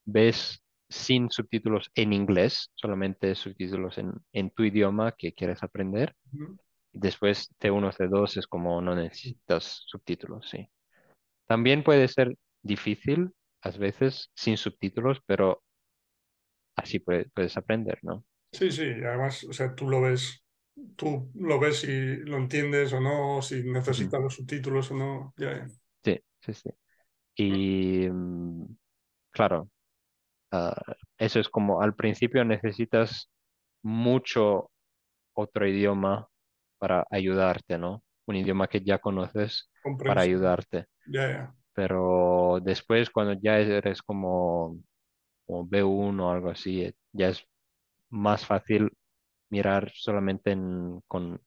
ves sin subtítulos en inglés, solamente subtítulos en tu idioma que quieres aprender. Ujú. Después C1, C2 es como no necesitas subtítulos, sí. También puede ser difícil a veces sin subtítulos, pero así puedes aprender, ¿no? Sí, sí, y además, o sea, tú lo ves si lo entiendes o no, si Ujú. necesitas los subtítulos o no. Ya, ya. Sí, sí, sí. Y claro, ah, eso es como al principio necesitas mucho otro idioma para ayudarte, ¿no? Un idioma que ya conoces para Comprensible. ayudarte. Ya, ya. Pero después cuando ya eres como B1 o algo así, ya es más fácil mirar solamente con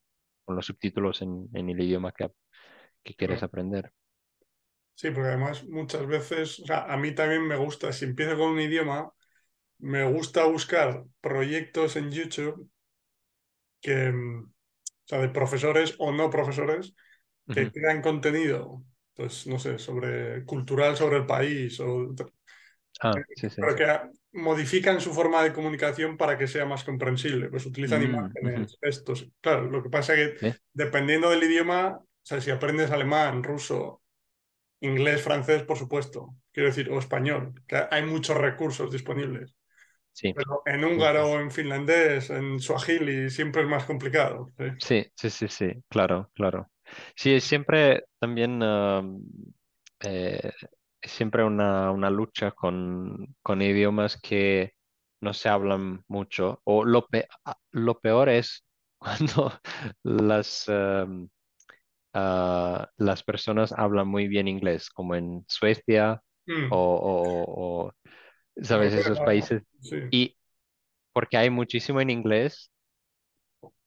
los subtítulos en el idioma que quieres Claro. aprender. Sí, porque además muchas veces, o sea, a mí también me gusta, si empiezo con un idioma, me gusta buscar proyectos en YouTube que, o sea, de profesores o no profesores que Ujú. crean contenido, pues no sé, sobre cultural sobre el país, Ah, sí, sí. pero que modifican su forma de comunicación para que sea más comprensible. Pues utilizan Ujú. imágenes, textos. Claro, lo que pasa es que Sí, dependiendo del idioma, o sea, si aprendes alemán, ruso, inglés, francés, por supuesto, quiero decir, o español, que hay muchos recursos disponibles. sí, Pero en sí, sí. húngaro o en finlandés, en suajili, siempre es más complicado. Sí. Sí, sí, sí, sí, claro, claro. Sí, es siempre también eh, es siempre una lucha con idiomas que no se hablan mucho. O lo peor es cuando las, las personas hablan muy bien inglés, como en Suecia Mm, o, ¿sabes? Esos Noruega, países. sí, Y porque hay muchísimo en inglés,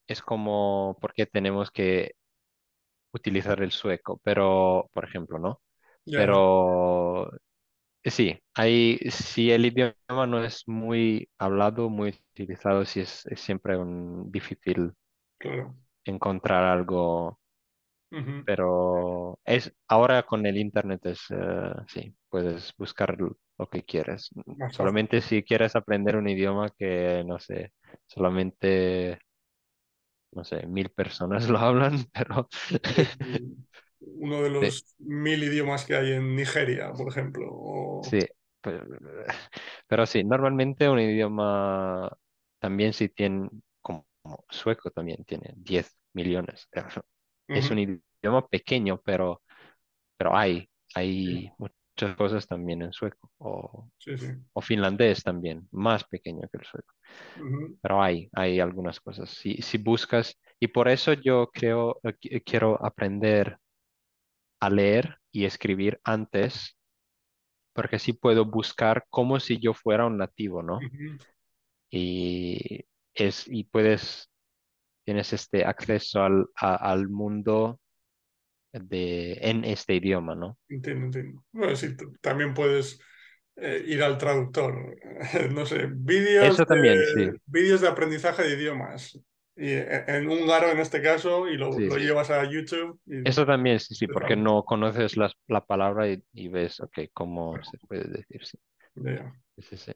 es como porque tenemos que utilizar el sueco, pero, por ejemplo, ¿no? ya, ya, Pero sí, si el idioma no es muy hablado, muy utilizado, sí es siempre difícil claro. encontrar algo, Ujú. pero ahora con el internet sí, puedes buscar lo que quieres. Más fácil. Solamente si quieres aprender un idioma que, no sé, solamente, no sé, 1000 personas lo hablan, pero Uno de sí. los 1000 idiomas que hay en Nigeria, por ejemplo. Sí, pero, pero sí, normalmente un idioma también sí tiene, como sueco también tiene 10 millones. Es Ujú, un idioma pequeño, pero sí. hay mucho. muchas cosas también en sueco Sí, sí. o finlandés también, más pequeño que el sueco. Ujú, Pero hay algunas cosas. Si buscas, y por eso yo creo, quiero aprender a leer y escribir antes, porque así puedo buscar como si yo fuera un nativo, ¿no? ujú. Y y tienes este acceso al mundo en este idioma, ¿no? Entiendo, entiendo. Bueno, sí, también puedes ir al traductor. No sé, Eso también, sí, vídeos de aprendizaje de idiomas. Y en húngaro en este caso, y sí. lo llevas a YouTube y Eso también, sí, sí, te porque traduce. no conoces la palabra y ves, ok, cómo se puede decir, sí. Ya. Sí, sí, sí.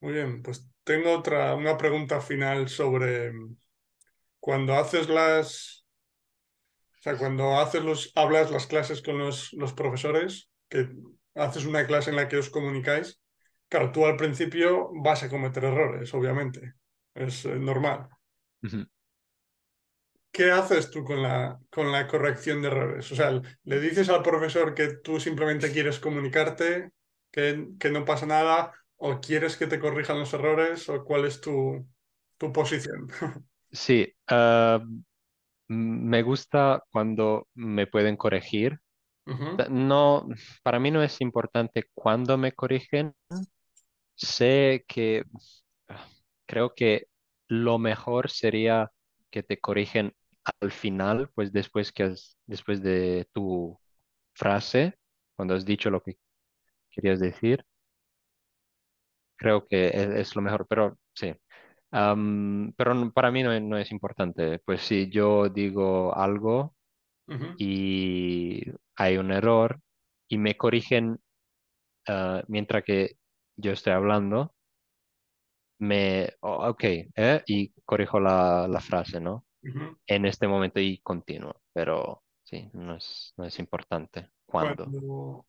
Muy bien, pues tengo una pregunta final sobre cuando haces o sea, cuando hablas las clases con los profesores, que haces una clase en la que os comunicáis, claro, tú al principio vas a cometer errores, obviamente, es normal. Ujú. ¿Qué haces tú con la corrección de errores? O sea, ¿le dices al profesor que tú simplemente quieres comunicarte, que no pasa nada, o quieres que te corrijan los errores, o cuál es tu posición? Sí, me gusta cuando me pueden corregir. Ujú, No, para mí no es importante cuándo me corrigen. Sé que creo que lo mejor sería que te corrigen al final, pues después de tu frase, cuando has dicho lo que querías decir, creo que es lo mejor, pero sí. Pero para mí no es importante. Pues si yo digo algo ujú. y hay un error y me corrigen mientras que yo estoy hablando, ok, y corrijo la frase, ¿no? Ujú. En este momento y continúo, pero sí, no es importante. ¿Cuándo? Cuando,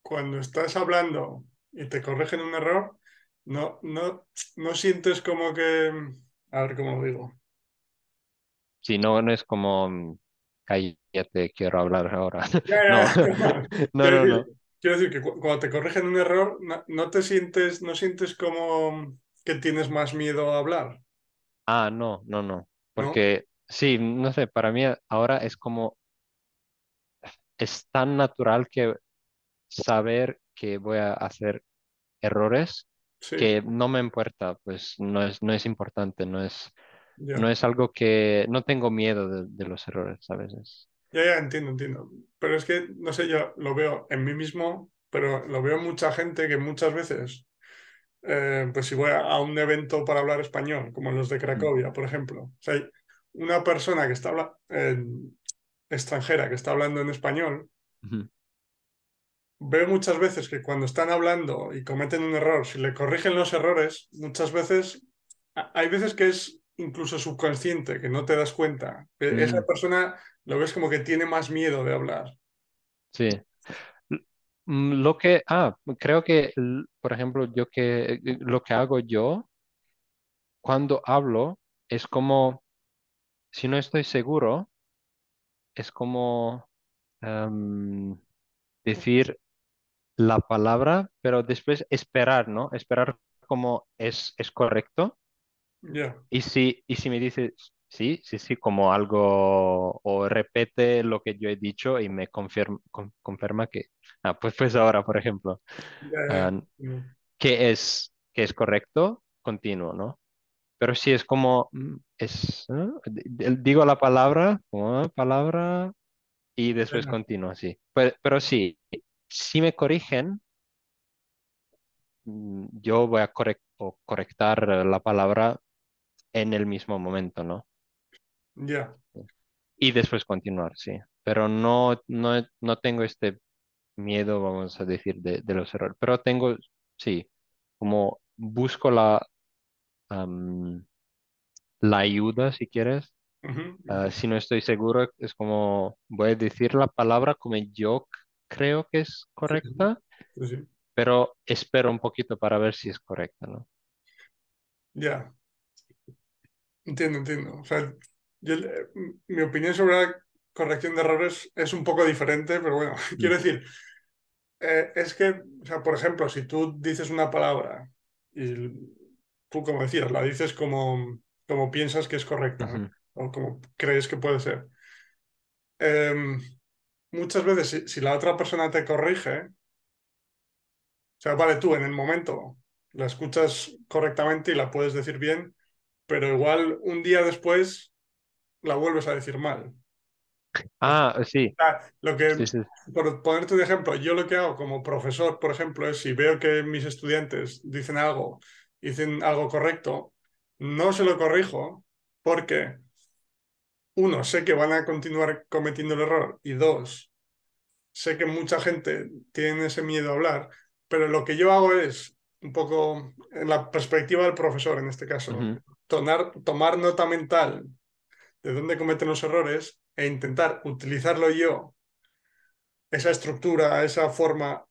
cuando estás hablando y te corrigen un error, no sientes como que, a ver cómo lo digo. Si no, no es como, cállate, quiero hablar ahora. Ya, No, ya. no, Quiero no, decir, no. quiero decir que cuando te corrigen un error, no sientes como que tienes más miedo a hablar, Ah, no, no, no. ¿no? Porque sí, no sé, para mí ahora es como, es tan natural que saber que voy a hacer errores Sí, que no me importa, pues no es importante, no ya. es algo que, no tengo miedo de los errores a veces. Ya, ya, entiendo, entiendo. Pero es que, no sé, yo lo veo en mí mismo, pero lo veo en mucha gente que muchas veces, pues si voy a un evento para hablar español, como los de Mm, Cracovia, por ejemplo, o sea, hay una persona que extranjera que está hablando en español, ujú. veo muchas veces que cuando están hablando y cometen un error, si le corrigen los errores, muchas veces, hay veces que es incluso subconsciente, que no te das cuenta. Esa Mm, persona lo ves como que tiene más miedo de hablar. sí. L- Lo que, creo que, por ejemplo, lo que hago yo cuando hablo es como, si no estoy seguro, es como decir la palabra, pero después esperar, ¿no? Esperar como es correcto. Ya, Y si me dices, sí, sí, sí, como algo, o repete lo que yo he dicho y me confirma que, pues ahora, por ejemplo, ya, ah, ya. que es correcto, continúo, ¿no? Pero si es como, digo la palabra, palabra, y después Ya, continúo así. Pero sí, si me corrigen, yo voy a o correctar la palabra en el mismo momento, ¿no? ya. Y después continuar, sí. Pero no tengo este miedo, vamos a decir, de los errores. Pero tengo, sí, como busco am, la ayuda, si quieres. Ujú, Si no estoy seguro, es como voy a decir la palabra como yo creo que es sí, sí, correcta, sí, sí. pero espero un poquito para ver si es correcta, ¿no? Ya, entiendo, entiendo. O sea, mi opinión sobre la corrección de errores es un poco diferente, pero bueno, Mm, quiero decir, Es que, o sea, por ejemplo, si tú dices una palabra y tú, como decías, la dices como piensas que es correcta, ¿no? Ujú, O como crees que puede ser. Em, Muchas veces, si la otra persona te corrige, o sea, vale, tú en el momento la escuchas correctamente y la puedes decir bien, pero igual un día después la vuelves a decir mal. Ah, sí, Lo sí, que, sí. por ponerte un ejemplo, yo lo que hago como profesor, por ejemplo, es si veo que mis estudiantes dicen algo correcto, no se lo corrijo porque, uno, sé que van a continuar cometiendo el error y dos, sé que mucha gente tiene ese miedo a hablar, pero lo que yo hago es un poco en la perspectiva del profesor, en este caso, Ujú. tomar nota mental de dónde cometen los errores e intentar utilizarlo yo, esa estructura, esa forma,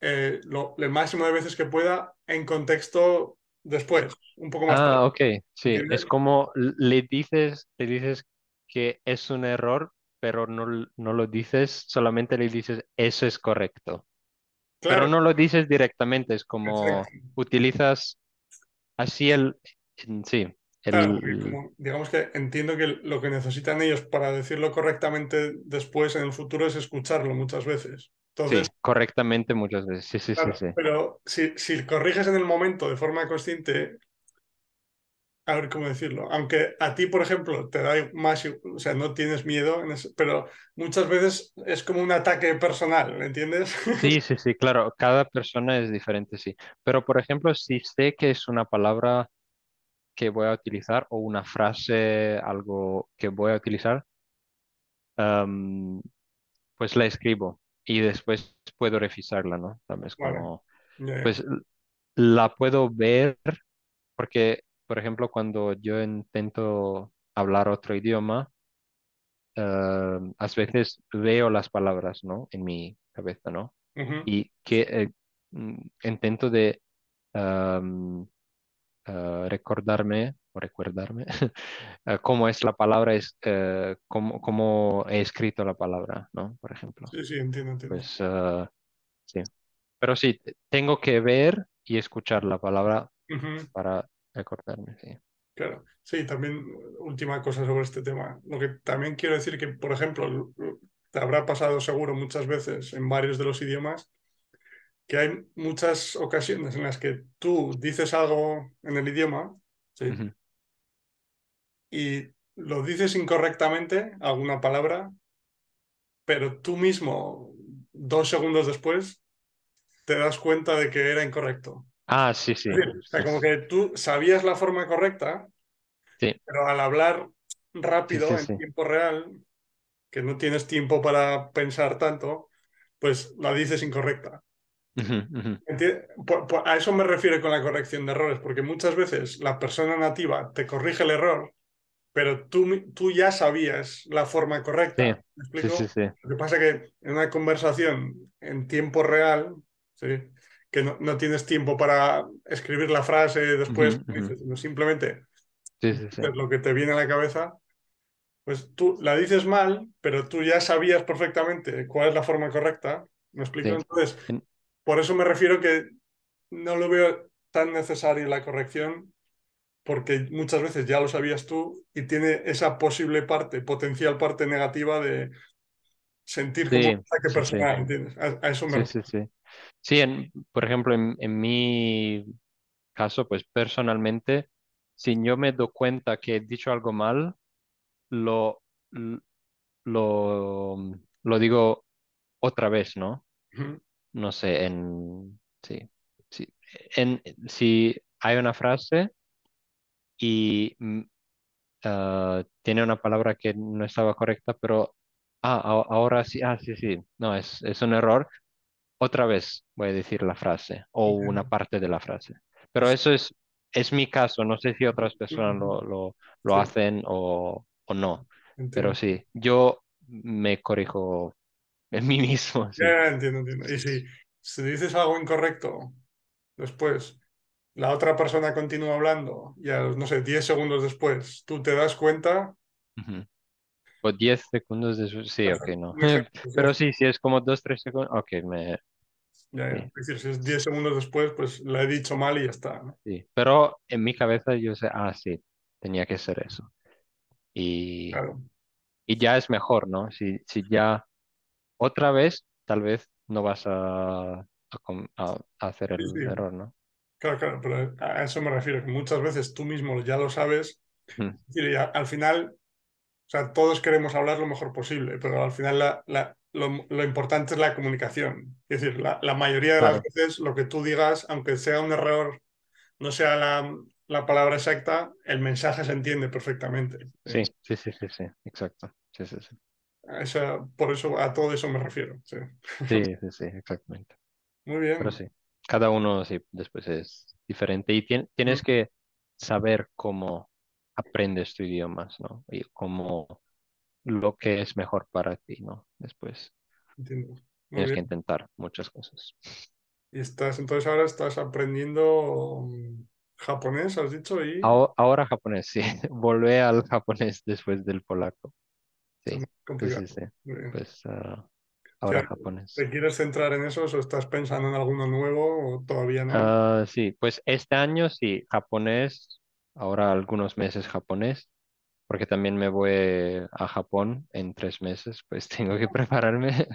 el máximo de veces que pueda en contexto después, un poco más tarde. Ah, ok, sí, es ¿Entiendes? como le dices que es un error, pero no lo dices, solamente le dices eso es correcto. Pero Claro, no lo dices directamente, es exacto. como utilizas así sí, Claro, porque el, como digamos que entiendo que lo que necesitan ellos para decirlo correctamente después en el futuro es escucharlo muchas veces. Entonces, sí, correctamente muchas veces, sí, sí, sí, claro, sí. pero si corriges en el momento de forma consciente, a ver cómo decirlo, aunque a ti, por ejemplo, te da más, o sea, no tienes miedo, pero muchas veces es como un ataque personal, ¿me entiendes? Sí, sí, sí, claro, cada persona es diferente, sí. Pero, por ejemplo, si sé que es una palabra que voy a utilizar o una frase, algo que voy a utilizar, am, pues la escribo y después puedo revisarla, ¿no? ¿Sabes? Vale, Como, ya, ya. pues la puedo ver porque, por ejemplo, cuando yo intento hablar otro idioma, a veces veo las palabras, ¿no? En mi cabeza, ¿no? Ujú. Y que intento de am, recordarme o recordarme cómo es la palabra, cómo he escrito la palabra, ¿no? Por ejemplo. Sí, sí, entiendo, entiendo. Pues sí. Pero sí, tengo que ver y escuchar la palabra Ujú. para recordarme, sí. Claro, sí, también última cosa sobre este tema. Lo que también quiero decir que, por ejemplo, te habrá pasado seguro muchas veces en varios de los idiomas que hay muchas ocasiones en las que tú dices algo en el idioma, ¿sí? Ujú. Y lo dices incorrectamente, alguna palabra, pero tú mismo, 2 segundos después, te das cuenta de que era incorrecto. Ah, sí, Es sí. decir, o sea, como que tú sabías la forma correcta, Sí, pero al hablar sí, rápido, sí, en sí. tiempo real, que no tienes tiempo para pensar tanto, pues la dices incorrecta. Ujú, ujú. A eso me refiero con la corrección de errores, porque muchas veces la persona nativa te corrige el error, pero tú ya sabías la forma Sí, correcta. ¿Me sí, sí, explico? sí. Lo que pasa es que en una conversación en tiempo real, ¿sí? Que no tienes tiempo para escribir la frase Ujú, después, como ujú. dices, sino simplemente Sí, sí, sí. dices lo que te viene a la cabeza, pues tú la dices mal, pero tú ya sabías perfectamente cuál es la forma correcta. ¿Me explico? Sí. Entonces, En- por eso me refiero que no lo veo tan necesaria la corrección, porque muchas veces ya lo sabías tú y tiene esa posible parte, potencial parte negativa de sentir como un sí, ataque sí, sí. personal, ¿entiendes? A eso me Sí, sí, refiero. sí. Sí, por ejemplo, en mi caso, pues personalmente, si yo me doy cuenta que he dicho algo mal, lo, lo, lo digo otra vez, ¿no? Ujú. No sé, sí, sí, si hay una frase y tiene una palabra que no estaba correcta, pero ahora sí, sí, sí, no, es un error. Otra vez voy a decir la frase o una Entiendo. parte de la frase. Pero Pues, eso es mi caso, no sé si otras personas ujú. lo Sí, hacen o no. Pero entiendo. sí, yo me corrijo en mí mismo, sí. Ya, entiendo, entiendo. Y si dices algo incorrecto después, la otra persona continúa hablando y a los, no sé, 10 segundos después, tú te das cuenta. Ujú. O 10 segundos después, sí, ok, Perfecto. no. Un ejemplo, sí. Pero sí, sí, es como 2, 3 segundos, ok, Ya, ya. sí, Es decir, si es 10 segundos después, pues la he dicho mal y ya está, ¿no? sí. Pero en mi cabeza yo sé, ah, sí, tenía que ser eso. Y, Claro. y ya es mejor, ¿no? Si ya otra vez, tal vez no vas a hacer Sí, el sí. error, ¿no? Claro, claro, pero a eso me refiero, que muchas veces tú mismo ya lo sabes. Ujú. Es decir, y al final, o sea, todos queremos hablar lo mejor posible, pero al final lo importante es la comunicación. Es decir, la mayoría de las Claro, veces lo que tú digas, aunque sea un error, no sea la palabra exacta, el mensaje se entiende perfectamente. sí, sí, sí, sí, sí, exacto. Sí, sí, sí. Por eso, a todo eso me refiero. Sí. Sí, sí, sí, exactamente. Muy Pero bien. sí, cada uno sí, después es diferente y Mm, tienes que saber cómo aprendes tu idioma, ¿no? Y cómo lo que es mejor para ti, ¿no? Después entiendo. Muy tienes que bien. intentar muchas cosas. Y entonces ahora estás aprendiendo japonés, has dicho, y Ahora japonés, sí, volvé al japonés después del polaco. es Sí, muy sí, complicado. sí, sí. Muy bien. Pues ahora ¿Te, japonés. te quieres centrar en eso o estás pensando en alguno nuevo o todavía no? Sí, pues este año sí, japonés, ahora algunos meses japonés, porque también me voy a Japón en 3 meses, pues tengo que prepararme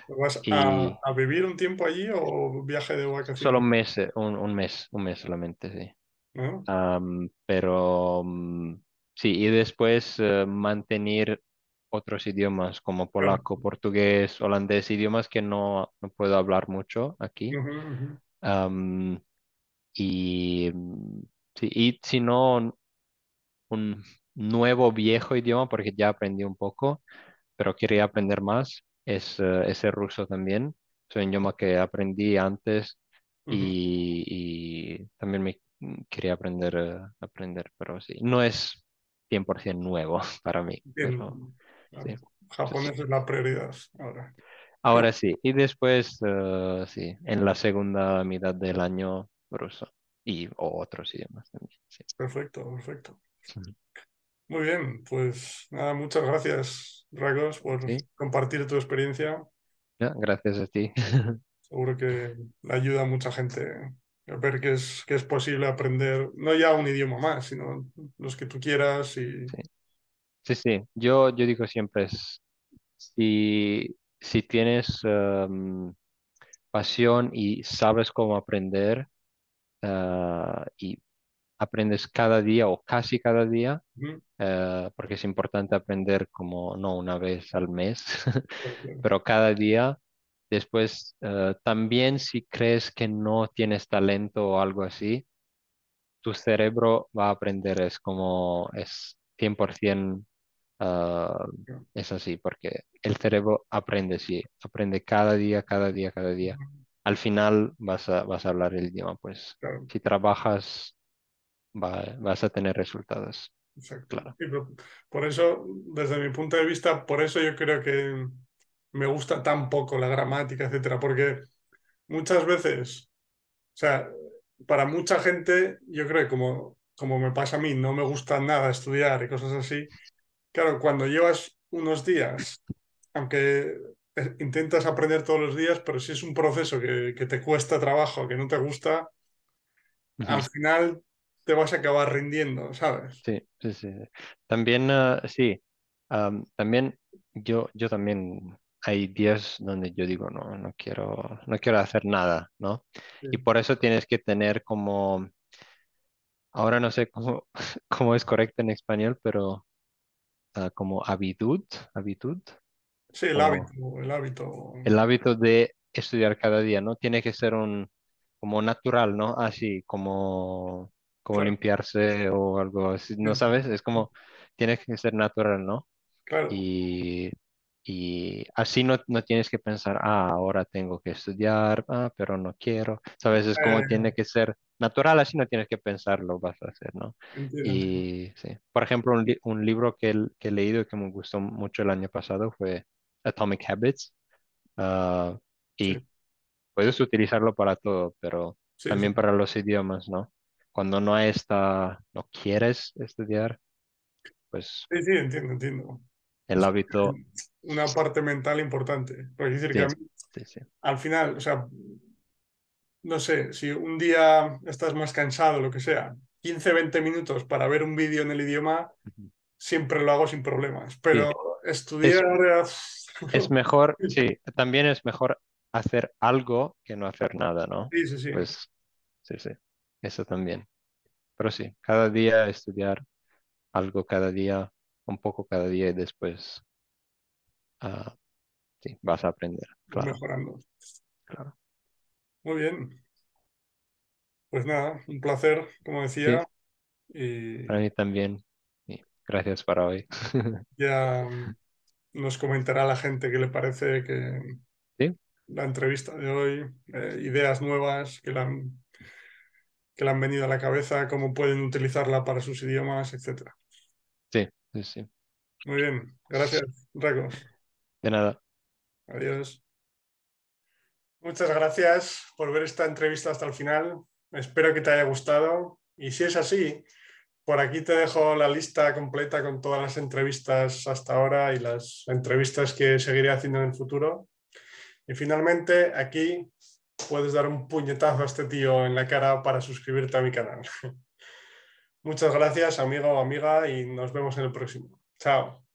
¿Vas y a vivir un tiempo allí o viaje de solo vacaciones? un mes, un mes solamente, sí. ¿No? Pero sí, y después mantener otros idiomas como Claro. polaco, portugués, holandés, idiomas que no puedo hablar mucho aquí. Ujú, ujú. Am, y sí, y si no, un nuevo viejo idioma, porque ya aprendí un poco, pero quería aprender más, es ese ruso también. Es un idioma que aprendí antes Ujú. y también me quería aprender, pero sí, no es 100% nuevo para mí, Entiendo. pero Claro. sí, sí, sí. Japonés es la prioridad ahora. Qué Ahora sí, y después, sí, en la segunda mitad del año, ruso y o otros idiomas también, sí. perfecto, perfecto. Ujú. Muy bien, pues nada, muchas gracias, Ragos, por Sí, compartir tu experiencia. ya, gracias a ti. Seguro que le ayuda a mucha gente a ver que es posible aprender, no ya un idioma más, sino los que tú quieras y Sí, sí, sí. Yo digo siempre es, si tienes pasión y sabes cómo aprender y aprendes cada día o casi cada día, ujú, porque es importante aprender como no una vez al mes, claro, claro, pero cada día. Después, también si crees que no tienes talento o algo así, tu cerebro va a aprender, es como es 100%, ah, claro, es así, porque el cerebro aprende, sí, aprende cada día, cada día, cada día. ujú, Al final vas a hablar el idioma, pues claro, si trabajas vas a tener resultados, exacto. claro. Y por eso, desde mi punto de vista, por eso yo creo que me gusta tan poco la gramática, etcétera, porque muchas veces, o sea, para mucha gente, yo creo que como me pasa a mí, no me gusta nada estudiar y cosas así. Claro, cuando llevas unos días, aunque intentas aprender todos los días, pero si es un proceso que te cuesta trabajo, que no te gusta, Ujú. al final te vas a acabar rindiendo, ¿sabes? Sí, sí, sí. Sí. También, sí, también yo también hay días donde yo digo, no quiero hacer nada, ¿no? Sí, Y por eso tienes que tener como, ahora no sé cómo, cómo es correcto en español, pero como habitud, sí, como el hábito, el hábito de estudiar cada día, ¿no? Tiene que ser como natural, ¿no? Así como claro, limpiarse o algo así, ¿no sabes? Es como, tiene que ser natural, ¿no? claro, Y, y así no tienes que pensar, ahora tengo que estudiar, pero no quiero, ¿sabes? Es como tiene que ser natural, así no tienes que pensarlo, vas a hacer, ¿no? entiendo, entiendo. Y sí, por ejemplo, un libro que he leído y que me gustó mucho el año pasado fue Atomic Habits. Ah, Sí, y puedes utilizarlo para todo, pero sí, sí, también para los idiomas, ¿no? Cuando no quieres estudiar, pues sí, sí, entiendo, entiendo. el Es hábito, una parte mental importante. Porque decir que sí, a mí, sí, sí. Al final, o sea, no sé, si un día estás más cansado, lo que sea, 15, 20 minutos para ver un vídeo en el idioma, Ujú. siempre lo hago sin problemas. Sí, Pero estudiar... es, es mejor, sí, también es mejor hacer algo que no hacer nada, ¿no? Sí, sí, sí, Pues sí, sí, eso también. Pero sí, cada día estudiar algo cada día, un poco cada día y después ah, sí, vas a aprender, claro, mejorando. claro. Muy bien, pues nada, un placer, como Sí, decía, y para mí también. Y gracias para hoy. ya nos comentará la gente qué le parece que Sí, la entrevista de hoy, ideas nuevas que le han venido a la cabeza, cómo pueden utilizarla para sus idiomas, etcétera. sí, sí, sí. Muy bien, gracias, Raco. De nada. Adiós. Muchas gracias por ver esta entrevista hasta el final. Espero que te haya gustado. Y si es así, por aquí te dejo la lista completa con todas las entrevistas hasta ahora y las entrevistas que seguiré haciendo en el futuro. Y finalmente, aquí puedes dar un puñetazo a este tío en la cara para suscribirte a mi canal. Muchas gracias, amigo o amiga, y nos vemos en el próximo. Chao.